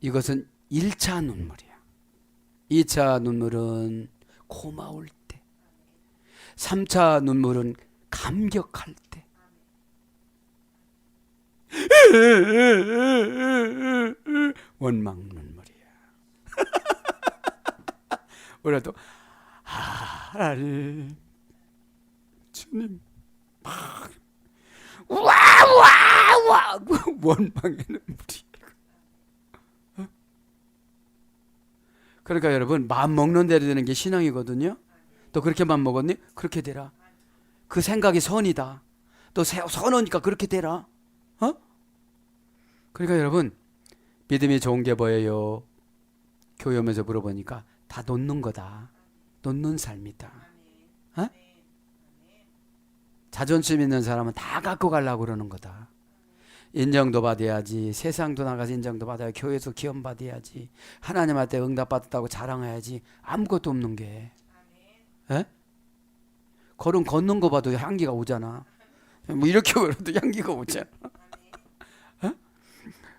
S2: 이것은 1차 눈물이야. 2차 눈물은 고마울 때, 3차 눈물은 감격할 때, 원망 눈물이야. 우리도 하나님, 주님, 와 원망의 눈물이. 그러니까 여러분, 마음 먹는 대로 되는 게 신앙이거든요. 또 그렇게 마음 먹었니? 그렇게 되라. 그 생각이 선이다. 또 선하니까 그렇게 되라. 그러니까 여러분, 믿음이 좋은 게 뭐예요? 교회 오면서 물어보니까 다 놓는 거다. 놓는 삶이다. 자존심 있는 사람은 다 갖고 가려고 그러는 거다. 인정도 받아야지. 세상도 나가서 인정도 받아야, 교회에서 기원 받아야지. 하나님한테 응답받았다고 자랑해야지. 아무것도 없는 게. 걸음 걷는 거 봐도 향기가 오잖아. 뭐 이렇게 걸어도 향기가 오잖아.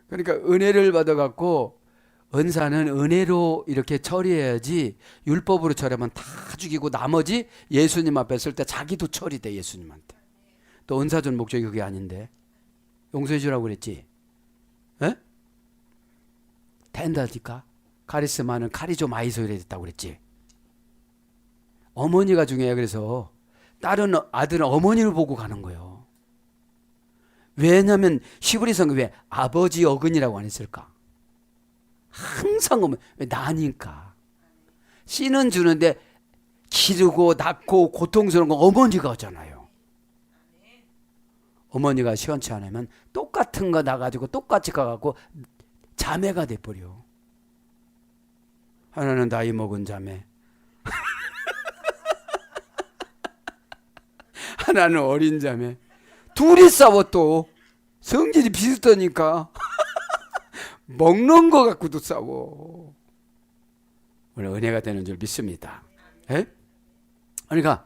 S2: 그러니까 은혜를 받아갖고, 은사는 은혜로 이렇게 처리해야지, 율법으로 처리하면 다 죽이고 나머지 예수님 앞에 설 때 자기도 처리돼. 예수님한테. 또 은사 준 목적이 그게 아닌데. 용서해 주라고 그랬지. 된다니까. 카리스마는 카리조 마이소 이래 됐다고 그랬지. 어머니가 중요해. 그래서 다른 아들은 어머니를 보고 가는 거예요. 왜냐하면 히브리서는 왜 아버지 어근이라고 안 했을까? 항상 어머니. 왜? 나니까. 씨는 주는데 기르고 낳고 고통스러운 건 어머니가 하잖아요. 어머니가 시원치 않으면 똑같은 거 나가지고 똑같이 가갖고 자매가 돼버려. 하나는 나이 먹은 자매, 하나는 어린 자매. 둘이 싸워 또. 성질이 비슷하니까. 먹는 거 갖고도 싸워. 오늘 은혜가 되는 줄 믿습니다. 에? 그러니까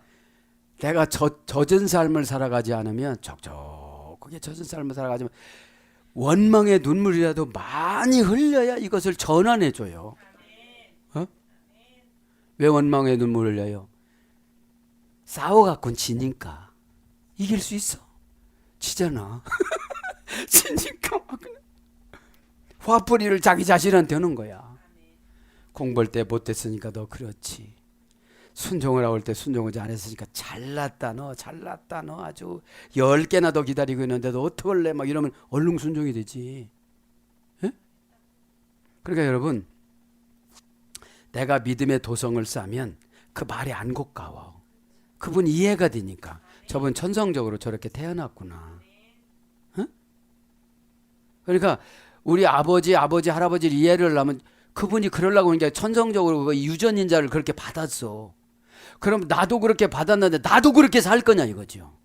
S2: 내가 젖은 삶을 살아가지 않으면 촉촉하게 젖은 삶을 살아가지만 원망의 눈물이라도 많이 흘려야 이것을 전환해줘요. 어? 왜 원망의 눈물을 흘려요? 싸워갖고는 지니까. 이길 수 있어? 지잖아. 지니까 막 화풀이를 자기 자신한테 하는 거야. 공부할 때 못했으니까 너 그렇지. 순종을 하고 올 때 순종을 안 했으니까 잘났다 너 잘났다 너 아주 10개나 더 기다리고 있는데도 어떡할래 막 이러면 얼른 순종이 되지. 에? 그러니까 여러분 내가 믿음의 도성을 쌓으면 그 말이 안 고가워. 그분 이해가 되니까 저분 천성적으로 저렇게 태어났구나. 에? 그러니까 우리 아버지 할아버지를 이해를 하려면 그분이 그러려고 하는 게 천성적으로 그 유전인자를 그렇게 받았어. 그럼 나도 그렇게 받았는데 나도 그렇게 살 거냐 이거죠.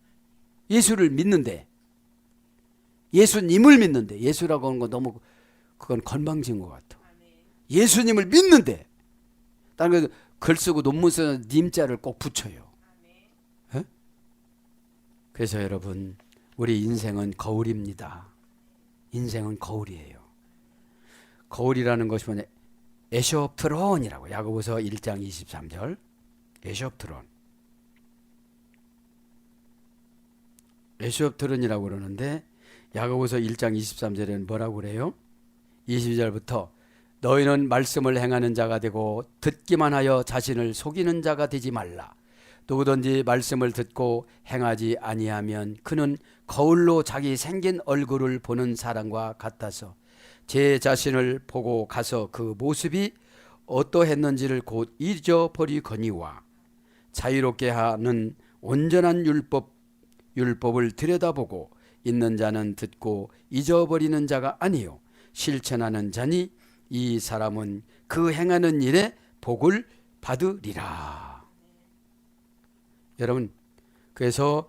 S2: 예수를 믿는데 예수님을 믿는데 예수라고 하는 건 너무 그건 건방진 것 같아. 예수님을 믿는데 다른 글 쓰고 논문 쓰는 님자를 꼭 붙여요. 에? 그래서 여러분 우리 인생은 거울입니다. 인생은 거울이에요. 거울이라는 것이 뭐냐? 에쇼프론이라고 야고보서 1장 23절 에쇼프론. 에쇼프론이라고 그러는데 야고보서 1장 23절에는 뭐라고 그래요? 22절부터 너희는 말씀을 행하는 자가 되고 듣기만 하여 자신을 속이는 자가 되지 말라. 누구든지 말씀을 듣고 행하지 아니하면 그는 거울로 자기 생긴 얼굴을 보는 사람과 같아서 제 자신을 보고 가서 그 모습이 어떠했는지를 곧 잊어버리거니와 자유롭게 하는 온전한 율법을 들여다보고 있는 자는 듣고 잊어버리는 자가 아니요 실천하는 자니 이 사람은 그 행하는 일에 복을 받으리라. 여러분 그래서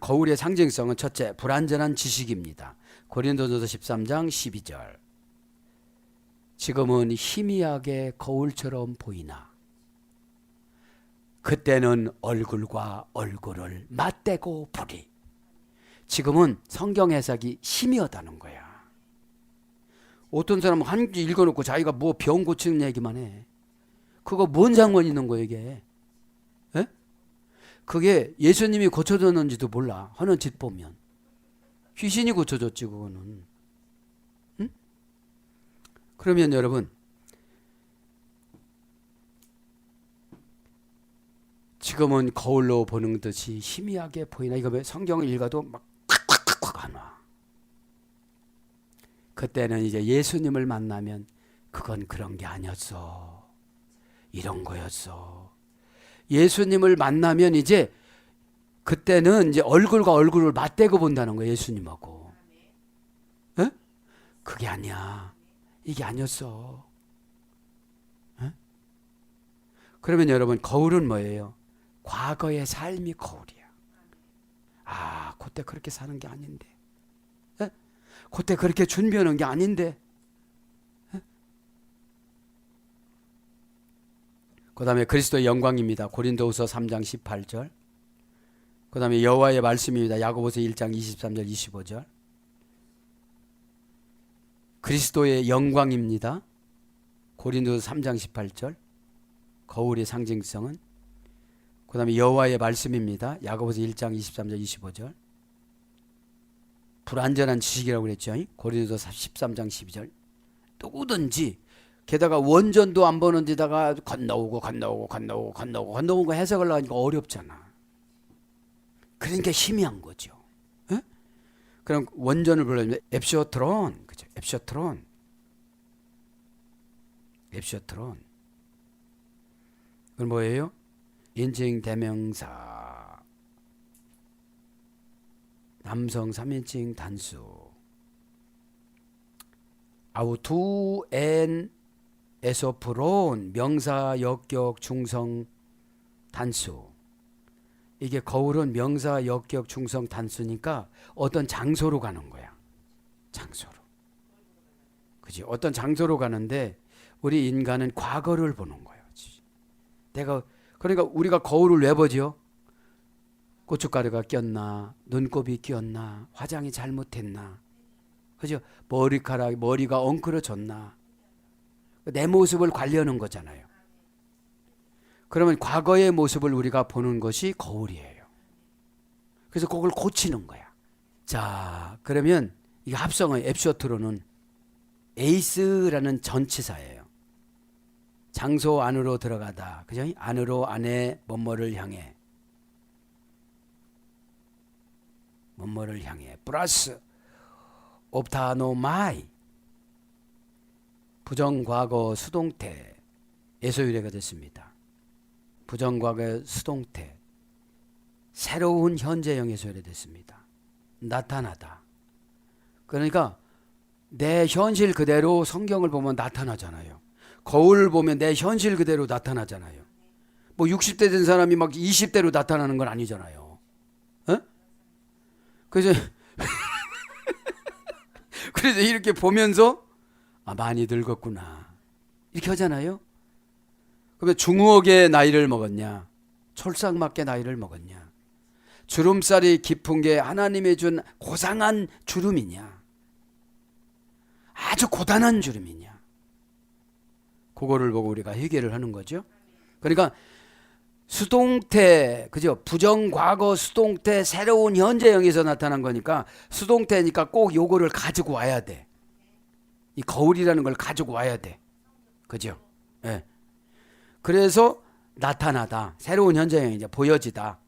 S2: 거울의 상징성은 첫째 불완전한 지식입니다. 고린도전서 13장 12절 지금은 희미하게 거울처럼 보이나 그때는 얼굴과 얼굴을 맞대고 보리. 지금은 성경 해석이 희미하다는 거야. 어떤 사람은 한 개 읽어놓고 자기가 뭐 병 고치는 얘기만 해. 그거 뭔 상관이 있는 거야 이게. 에? 그게 예수님이 고쳐줬는지도 몰라. 하는 짓 보면. 귀신이 고쳐줬지 그거는. 응? 그러면 여러분 지금은 거울로 보는 듯이 희미하게 보이나. 이거 왜 성경을 읽어도 막 콱콱콱콱 안 와. 그때는 이제 예수님을 만나면 그건 그런 게 아니었어. 이런 거였어. 예수님을 만나면 이제 그때는 이제 얼굴과 얼굴을 맞대고 본다는 거예요. 예수님하고. 에? 그게 아니야. 이게 아니었어. 에? 그러면 여러분 거울은 뭐예요? 과거의 삶이 거울이야. 아, 그때 그렇게 사는 게 아닌데. 에? 그때 그렇게 준비하는 게 아닌데. 그 다음에 그리스도의 영광입니다. 고린도후서 3장 18절. 그 다음에 여호와의 말씀입니다. 야고보서 1장 23절 25절. 그리스도의 영광입니다. 고린도서 3장 18절. 거울의 상징성은. 그 다음에 여호와의 말씀입니다. 야고보서 1장 23절 25절. 불완전한 지식이라고 그랬죠. 고린도서 13장 12절. 누구든지 게다가 원전도 안 보는 데다가 건너오고 거 해석을 하니까 어렵잖아. 그러니까 희미한 거죠. 에? 그럼 원전을 불러주면 앱쇼트론, 그죠? 앱쇼트론. 그건 뭐예요? 인칭 대명사, 남성 3인칭 단수, 아우투 엔 에소프론 명사 역격 중성 단수. 이게 거울은 명사, 역격, 중성, 단수니까 어떤 장소로 가는 거야. 장소로. 그지? 어떤 장소로 가는데 우리 인간은 과거를 보는 거예요. 그러니까 우리가 거울을 왜 보죠? 고춧가루가 꼈나, 눈곱이 끼었나, 화장이 잘못했나, 그죠? 머리가 엉클어졌나, 내 모습을 관리하는 거잖아요. 그러면 과거의 모습을 우리가 보는 것이 거울이에요. 그래서 그걸 고치는 거야. 자, 그러면 이 합성어 앱쇼트로는 에이스라는 전치사예요. 장소 안으로 들어가다, 그죠? 안으로, 안에, 뭐뭐를 향해, 뭐뭐를 향해, 플러스 옵타노마이, 부정과거 수동태 예소유래가 됐습니다. 부정과거 수동태 새로운 현재형에서 유래됐습니다. 나타나다. 그러니까 내 현실 그대로 성경을 보면 나타나잖아요. 거울 보면 내 현실 그대로 나타나잖아요. 뭐 60대 된 사람이 막 20대로 나타나는 건 아니잖아요. 어? 그래서 그래서 이렇게 보면서 많이 늙었구나 이렇게 하잖아요. 그러면 중후하게 나이를 먹었냐, 촐싹맞게 나이를 먹었냐, 주름살이 깊은 게 하나님이 준 고상한 주름이냐, 아주 고단한 주름이냐, 그거를 보고 우리가 해결을 하는 거죠. 그러니까 수동태, 그죠? 부정, 과거, 수동태, 새로운 현재형에서 나타난 거니까 수동태니까 꼭 요거를 가지고 와야 돼. 이 거울이라는 걸 가지고 와야 돼. 그죠? 예. 네. 그래서 나타나다. 새로운 현재형이 이제 보여지다.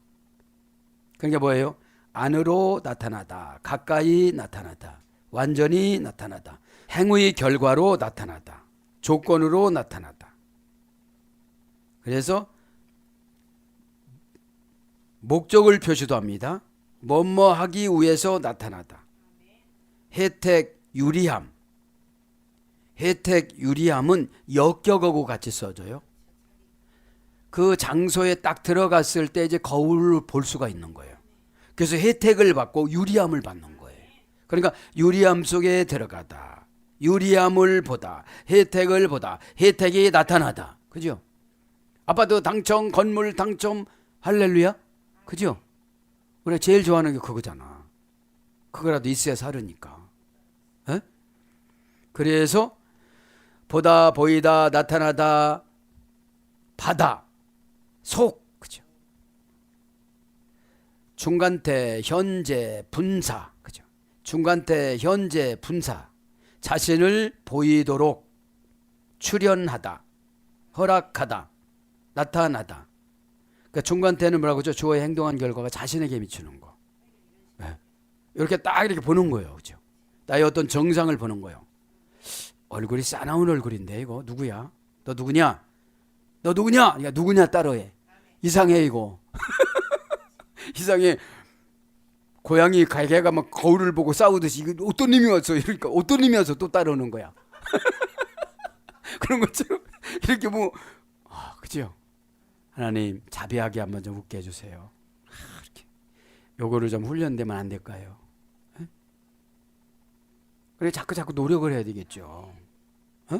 S2: 그러니까 뭐예요? 안으로 나타나다. 가까이 나타나다. 완전히 나타나다. 행위의 결과로 나타나다. 조건으로 나타나다. 그래서 목적을 표시도 합니다. 뭐뭐 하기 위해서 나타나다. 혜택, 유리함. 혜택, 유리함은 역격하고 같이 써져요. 그 장소에 딱 들어갔을 때 이제 거울을 볼 수가 있는 거예요. 그래서 혜택을 받고 유리함을 받는 거예요. 그러니까 유리함 속에 들어가다. 유리함을 보다. 혜택을 보다. 혜택이 나타나다. 그죠? 아파트 당첨, 건물 당첨, 할렐루야? 그죠? 우리가 제일 좋아하는 게 그거잖아. 그거라도 있어야 사르니까. 에? 그래서 보다, 보이다, 나타나다, 바다, 속, 그죠? 중간태, 현재, 분사, 그죠? 중간태, 현재, 분사. 자신을 보이도록 출현하다, 허락하다, 나타나다. 그러니까 중간태는 뭐라고 하죠? 주어의 행동한 결과가 자신에게 미치는 거. 네. 이렇게 딱 이렇게 보는 거예요. 그죠? 나의 어떤 정상을 보는 거예요. 얼굴이 싸나운 얼굴인데 이거 누구야? 너 누구냐? 너 누구냐? 그러니까 누구냐 따로해. 이상해 이거. 이상해. 고양이 개가 막 거울을 보고 싸우듯이 이거 어떤 놈이 왔어? 이러니까 어떤 놈이 와서 또 따라오는 거야. 그런 것처럼 이렇게 뭐 그죠? 하나님 자비하게 한번 좀 웃게 해주세요. 이렇게 요거를 좀 훈련되면 안 될까요? 에? 그래 자꾸 노력을 해야 되겠죠. 어?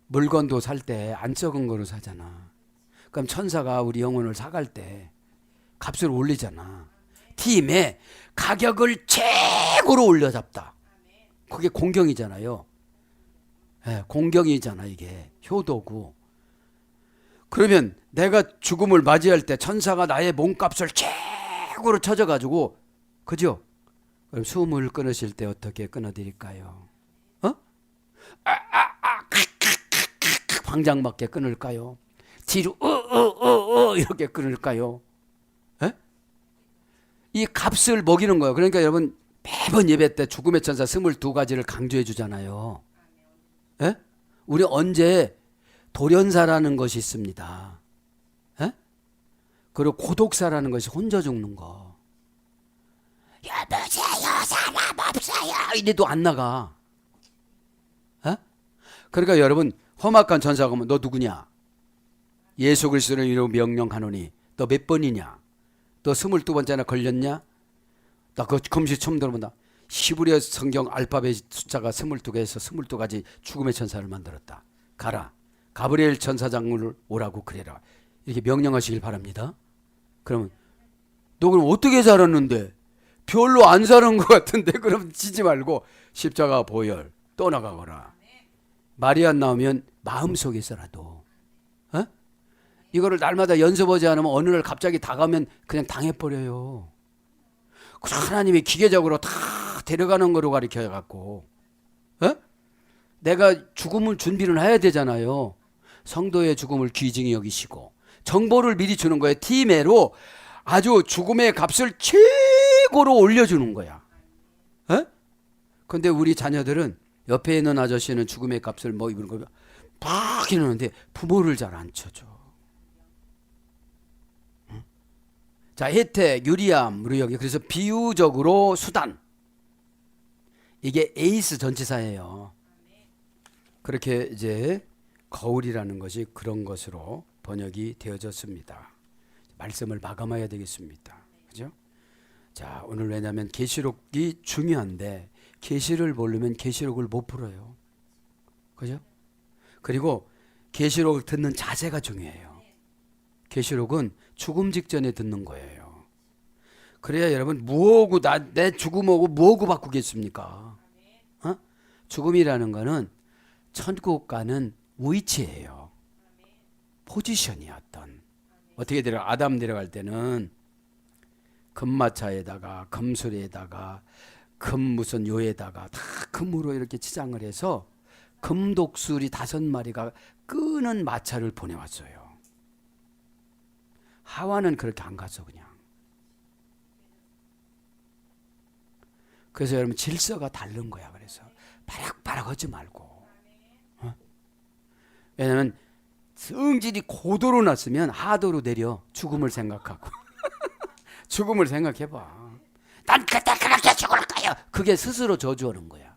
S2: 물건도 살 때 안 썩은 거로 사잖아. 그럼 천사가 우리 영혼을 사갈 때 값을 올리잖아. 팀에 가격을 최고로 올려잡다. 그게 공경이잖아요. 네, 공경이잖아. 이게 효도고. 그러면 내가 죽음을 맞이할 때 천사가 나의 몸값을 최고로 쳐져가지고, 그죠? 그럼 숨을 끊으실 때 어떻게 끊어드릴까요? 어? 방장맞게 끊을까요? 뒤로 이렇게 끊을까요? 에? 이 값을 먹이는 거예요. 그러니까 여러분 매번 예배 때 죽음의 천사 22가지를 강조해 주잖아요. 에? 우리 언제 돌연사라는 것이 있습니다. 에? 그리고 고독사라는 것이 혼자 죽는 거. 여보세요 사람 없어요 이래도 안 나가. 에? 그러니까 여러분 험악한 천사가 오면 너 누구냐? 예수 그리스도를 이름으로 명령하노니 너 몇 번이냐? 너 22번째나 걸렸냐? 나 그거 금시 처음 들어본다. 히브리어 성경 알파벳 숫자가 22개에서 22가지 죽음의 천사를 만들었다. 가라. 가브리엘 천사장을 오라고 그래라. 이렇게 명령하시길 바랍니다. 그러면 너 그럼 어떻게 살았는데? 별로 안 사는 것 같은데 그럼 지지 말고 십자가 보혈 떠나가거라. 말이 안 나오면 마음속에서라도 이거를 날마다 연습하지 않으면 어느 날 갑자기 다가면 그냥 당해버려요. 하나님이 기계적으로 다 데려가는 거로 가르쳐갖고 내가 죽음을 준비를 해야 되잖아요. 성도의 죽음을 귀중히 여기시고 정보를 미리 주는 거예요. 팀애로 아주 죽음의 값을 최고로 올려주는 거야. 근데 우리 자녀들은 옆에 있는 아저씨는 죽음의 값을 뭐 이런 거 막 이러는데 부모를 잘 안 쳐줘. 자, 혜택, 유리함, 우리 여기 그래서 비유적으로 수단. 이게 에이스 전치사예요. 그렇게 이제 거울이라는 것이 그런 것으로 번역이 되어졌습니다. 말씀을 마감해야 되겠습니다. 그죠? 자, 오늘 왜냐하면 계시록이 중요한데 계시를 모르면 계시록을 못 풀어요. 그죠? 그리고 계시록을 듣는 자세가 중요해요. 계시록은 죽음 직전에 듣는 거예요. 그래야 여러분 무엇고 내 죽음하고 무엇고 바꾸겠습니까? 죽음이라는 거는 천국 가는 위치예요. 포지션이야. 어떻게 데려가? 아담 데려갈 때는 금마차에다가 금술에다가 금 무슨 요에다가 다 금으로 이렇게 치장을 해서 금독수리 5마리가 끄는 마차를 보내왔어요. 하와는 그렇게 안 갔어 그냥. 그래서 여러분 질서가 다른 거야. 그래서 바락바락 하지 말고. 왜냐하면 성질이 고도로 났으면 하도로 내려. 죽음을 생각하고. 죽음을 생각해봐. 난 그때 그렇게 죽을 거예요. 그게 스스로 저주하는 거야.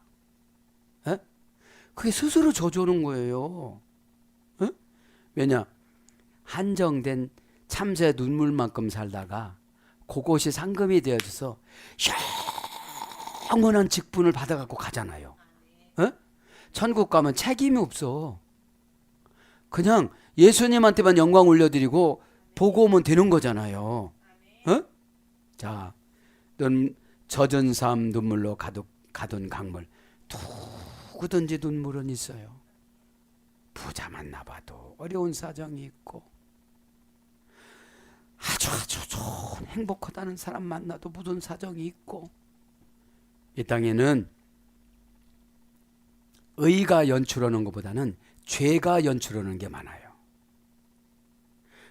S2: 그게 스스로 저주하는 거예요. 왜냐? 한정된 참새 눈물만큼 살다가 그것이 상금이 되어져서 영원한 직분을 받아갖고 가잖아요. 천국 가면 책임이 없어. 그냥 예수님한테만 영광 올려드리고 보고 오면 되는 거잖아요. 자, 넌 젖은 삶 눈물로 가둔 강물 누구든지 눈물은 있어요. 부자 만나봐도 어려운 사정이 있고 아주 좋은 행복하다는 사람 만나도 무슨 사정이 있고 이 땅에는 의가 연출하는 것보다는 죄가 연출하는 게 많아요.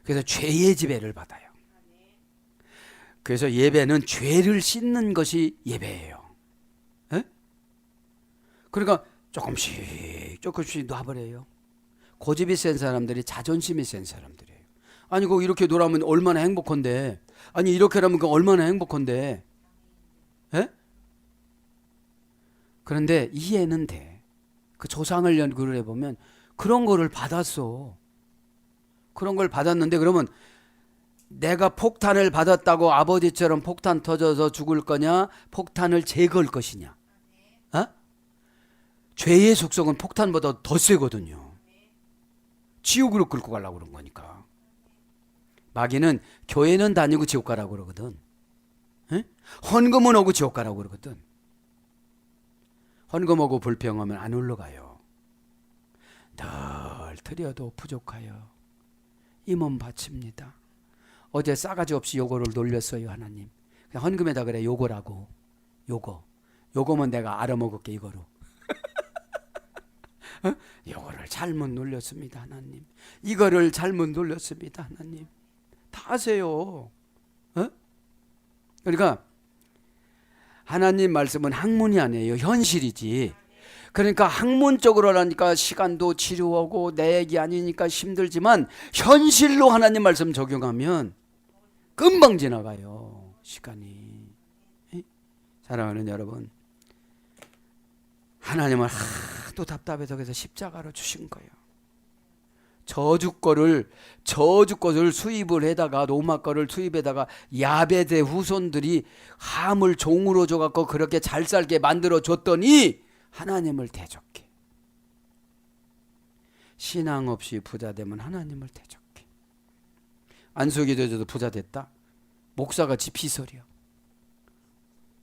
S2: 그래서 죄의 지배를 받아요. 그래서 예배는 죄를 씻는 것이 예배예요. 그러니까 조금씩 놔버려요. 고집이 센 사람들이 자존심이 센 사람들이에요. 아니 그거 이렇게 놀아면 얼마나 행복한데, 아니 이렇게 하면 얼마나 행복한데. 그런데 이해는 돼. 그 조상을 연구를 해보면 그런 거를 받았어. 그런 걸 받았는데 그러면 내가 폭탄을 받았다고 아버지처럼 폭탄 터져서 죽을 거냐, 폭탄을 제거할 것이냐. 죄의 속성은 폭탄보다 더 세거든요. 지옥으로 끌고 가려고 그런 거니까. 마귀는 교회는 다니고 지옥 가라고 그러거든. 헌금은 오고 지옥 가라고 그러거든. 헌금하고 불평하면 안 올라가요. 늘 드려도 부족하여 이 몸 바칩니다. 어제 싸가지 없이 요거를 놀렸어요 하나님. 그냥 헌금에다 그래 요거라고. 요거면 내가 알아먹을게 이거로. 요거를 잘못 놀렸습니다 하나님. 이거를 잘못 놀렸습니다 하나님. 다 하세요. 그러니까 하나님 말씀은 학문이 아니에요. 현실이지. 그러니까 학문적으로 하니까 시간도 지루하고 내 얘기 아니니까 힘들지만 현실로 하나님 말씀 적용하면 금방 지나가요. 시간이. 사랑하는 여러분, 하나님은 하도 답답해서 그래서 십자가로 주신 거예요. 저주 거를 수입을 해다가 로마 거를 수입해다가 야베드 후손들이 함을 종으로 줘갖고 그렇게 잘 살게 만들어 줬더니 하나님을 대적해. 신앙 없이 부자 되면 하나님을 대적해. 안수기 대저도 부자 됐다. 목사가 지 비설이야.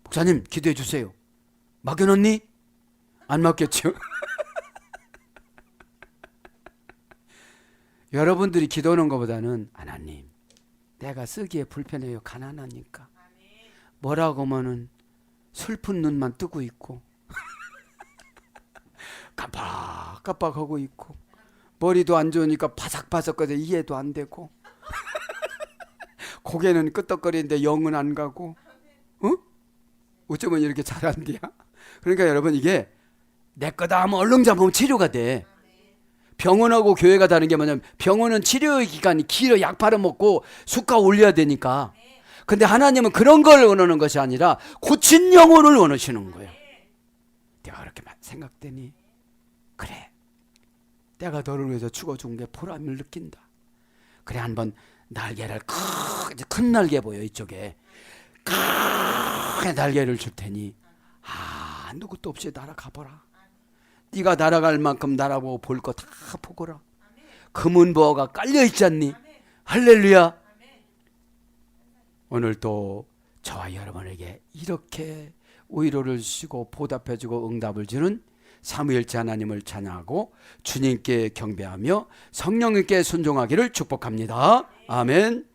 S2: 목사님 기도해 주세요. 맡겨놓니? 안 맡겼죠. 여러분들이 기도하는 것보다는 하나님 내가 쓰기에 불편해요. 가난하니까. 뭐라고 하면은 슬픈 눈만 뜨고 있고 깜빡깜빡하고 있고 머리도 안 좋으니까 바삭바삭거려 이해도 안 되고 고개는 끄덕거리는데 영은 안 가고 어쩌면 이렇게 잘한대야. 그러니까 여러분 이게 내 거다 하면 얼른 잡으면 치료가 돼. 병원하고 교회가 다른 게 뭐냐면 병원은 치료의 기간이 길어. 약 팔아먹고 수가 올려야 되니까. 근데 하나님은 그런 걸 원하는 것이 아니라 고친 영혼을 원하시는 거예요. 내가 그렇게 생각되니 그래 내가 너를 위해서 죽어준 게 보람을 느낀다. 그래 한번 날개를 큰 날개 보여. 이쪽에 큰 날개를 줄 테니 누구도 없이 날아가보라. 네가 날아갈 만큼 날아보고 볼 거 다 보거라. 금은보화가 깔려있지 않니? 할렐루야. 오늘 또 저와 여러분에게 이렇게 위로를 주시고 보답해주고 응답을 주는 삼위일체 하나님을 찬양하고 주님께 경배하며 성령님께 순종하기를 축복합니다. 아멘.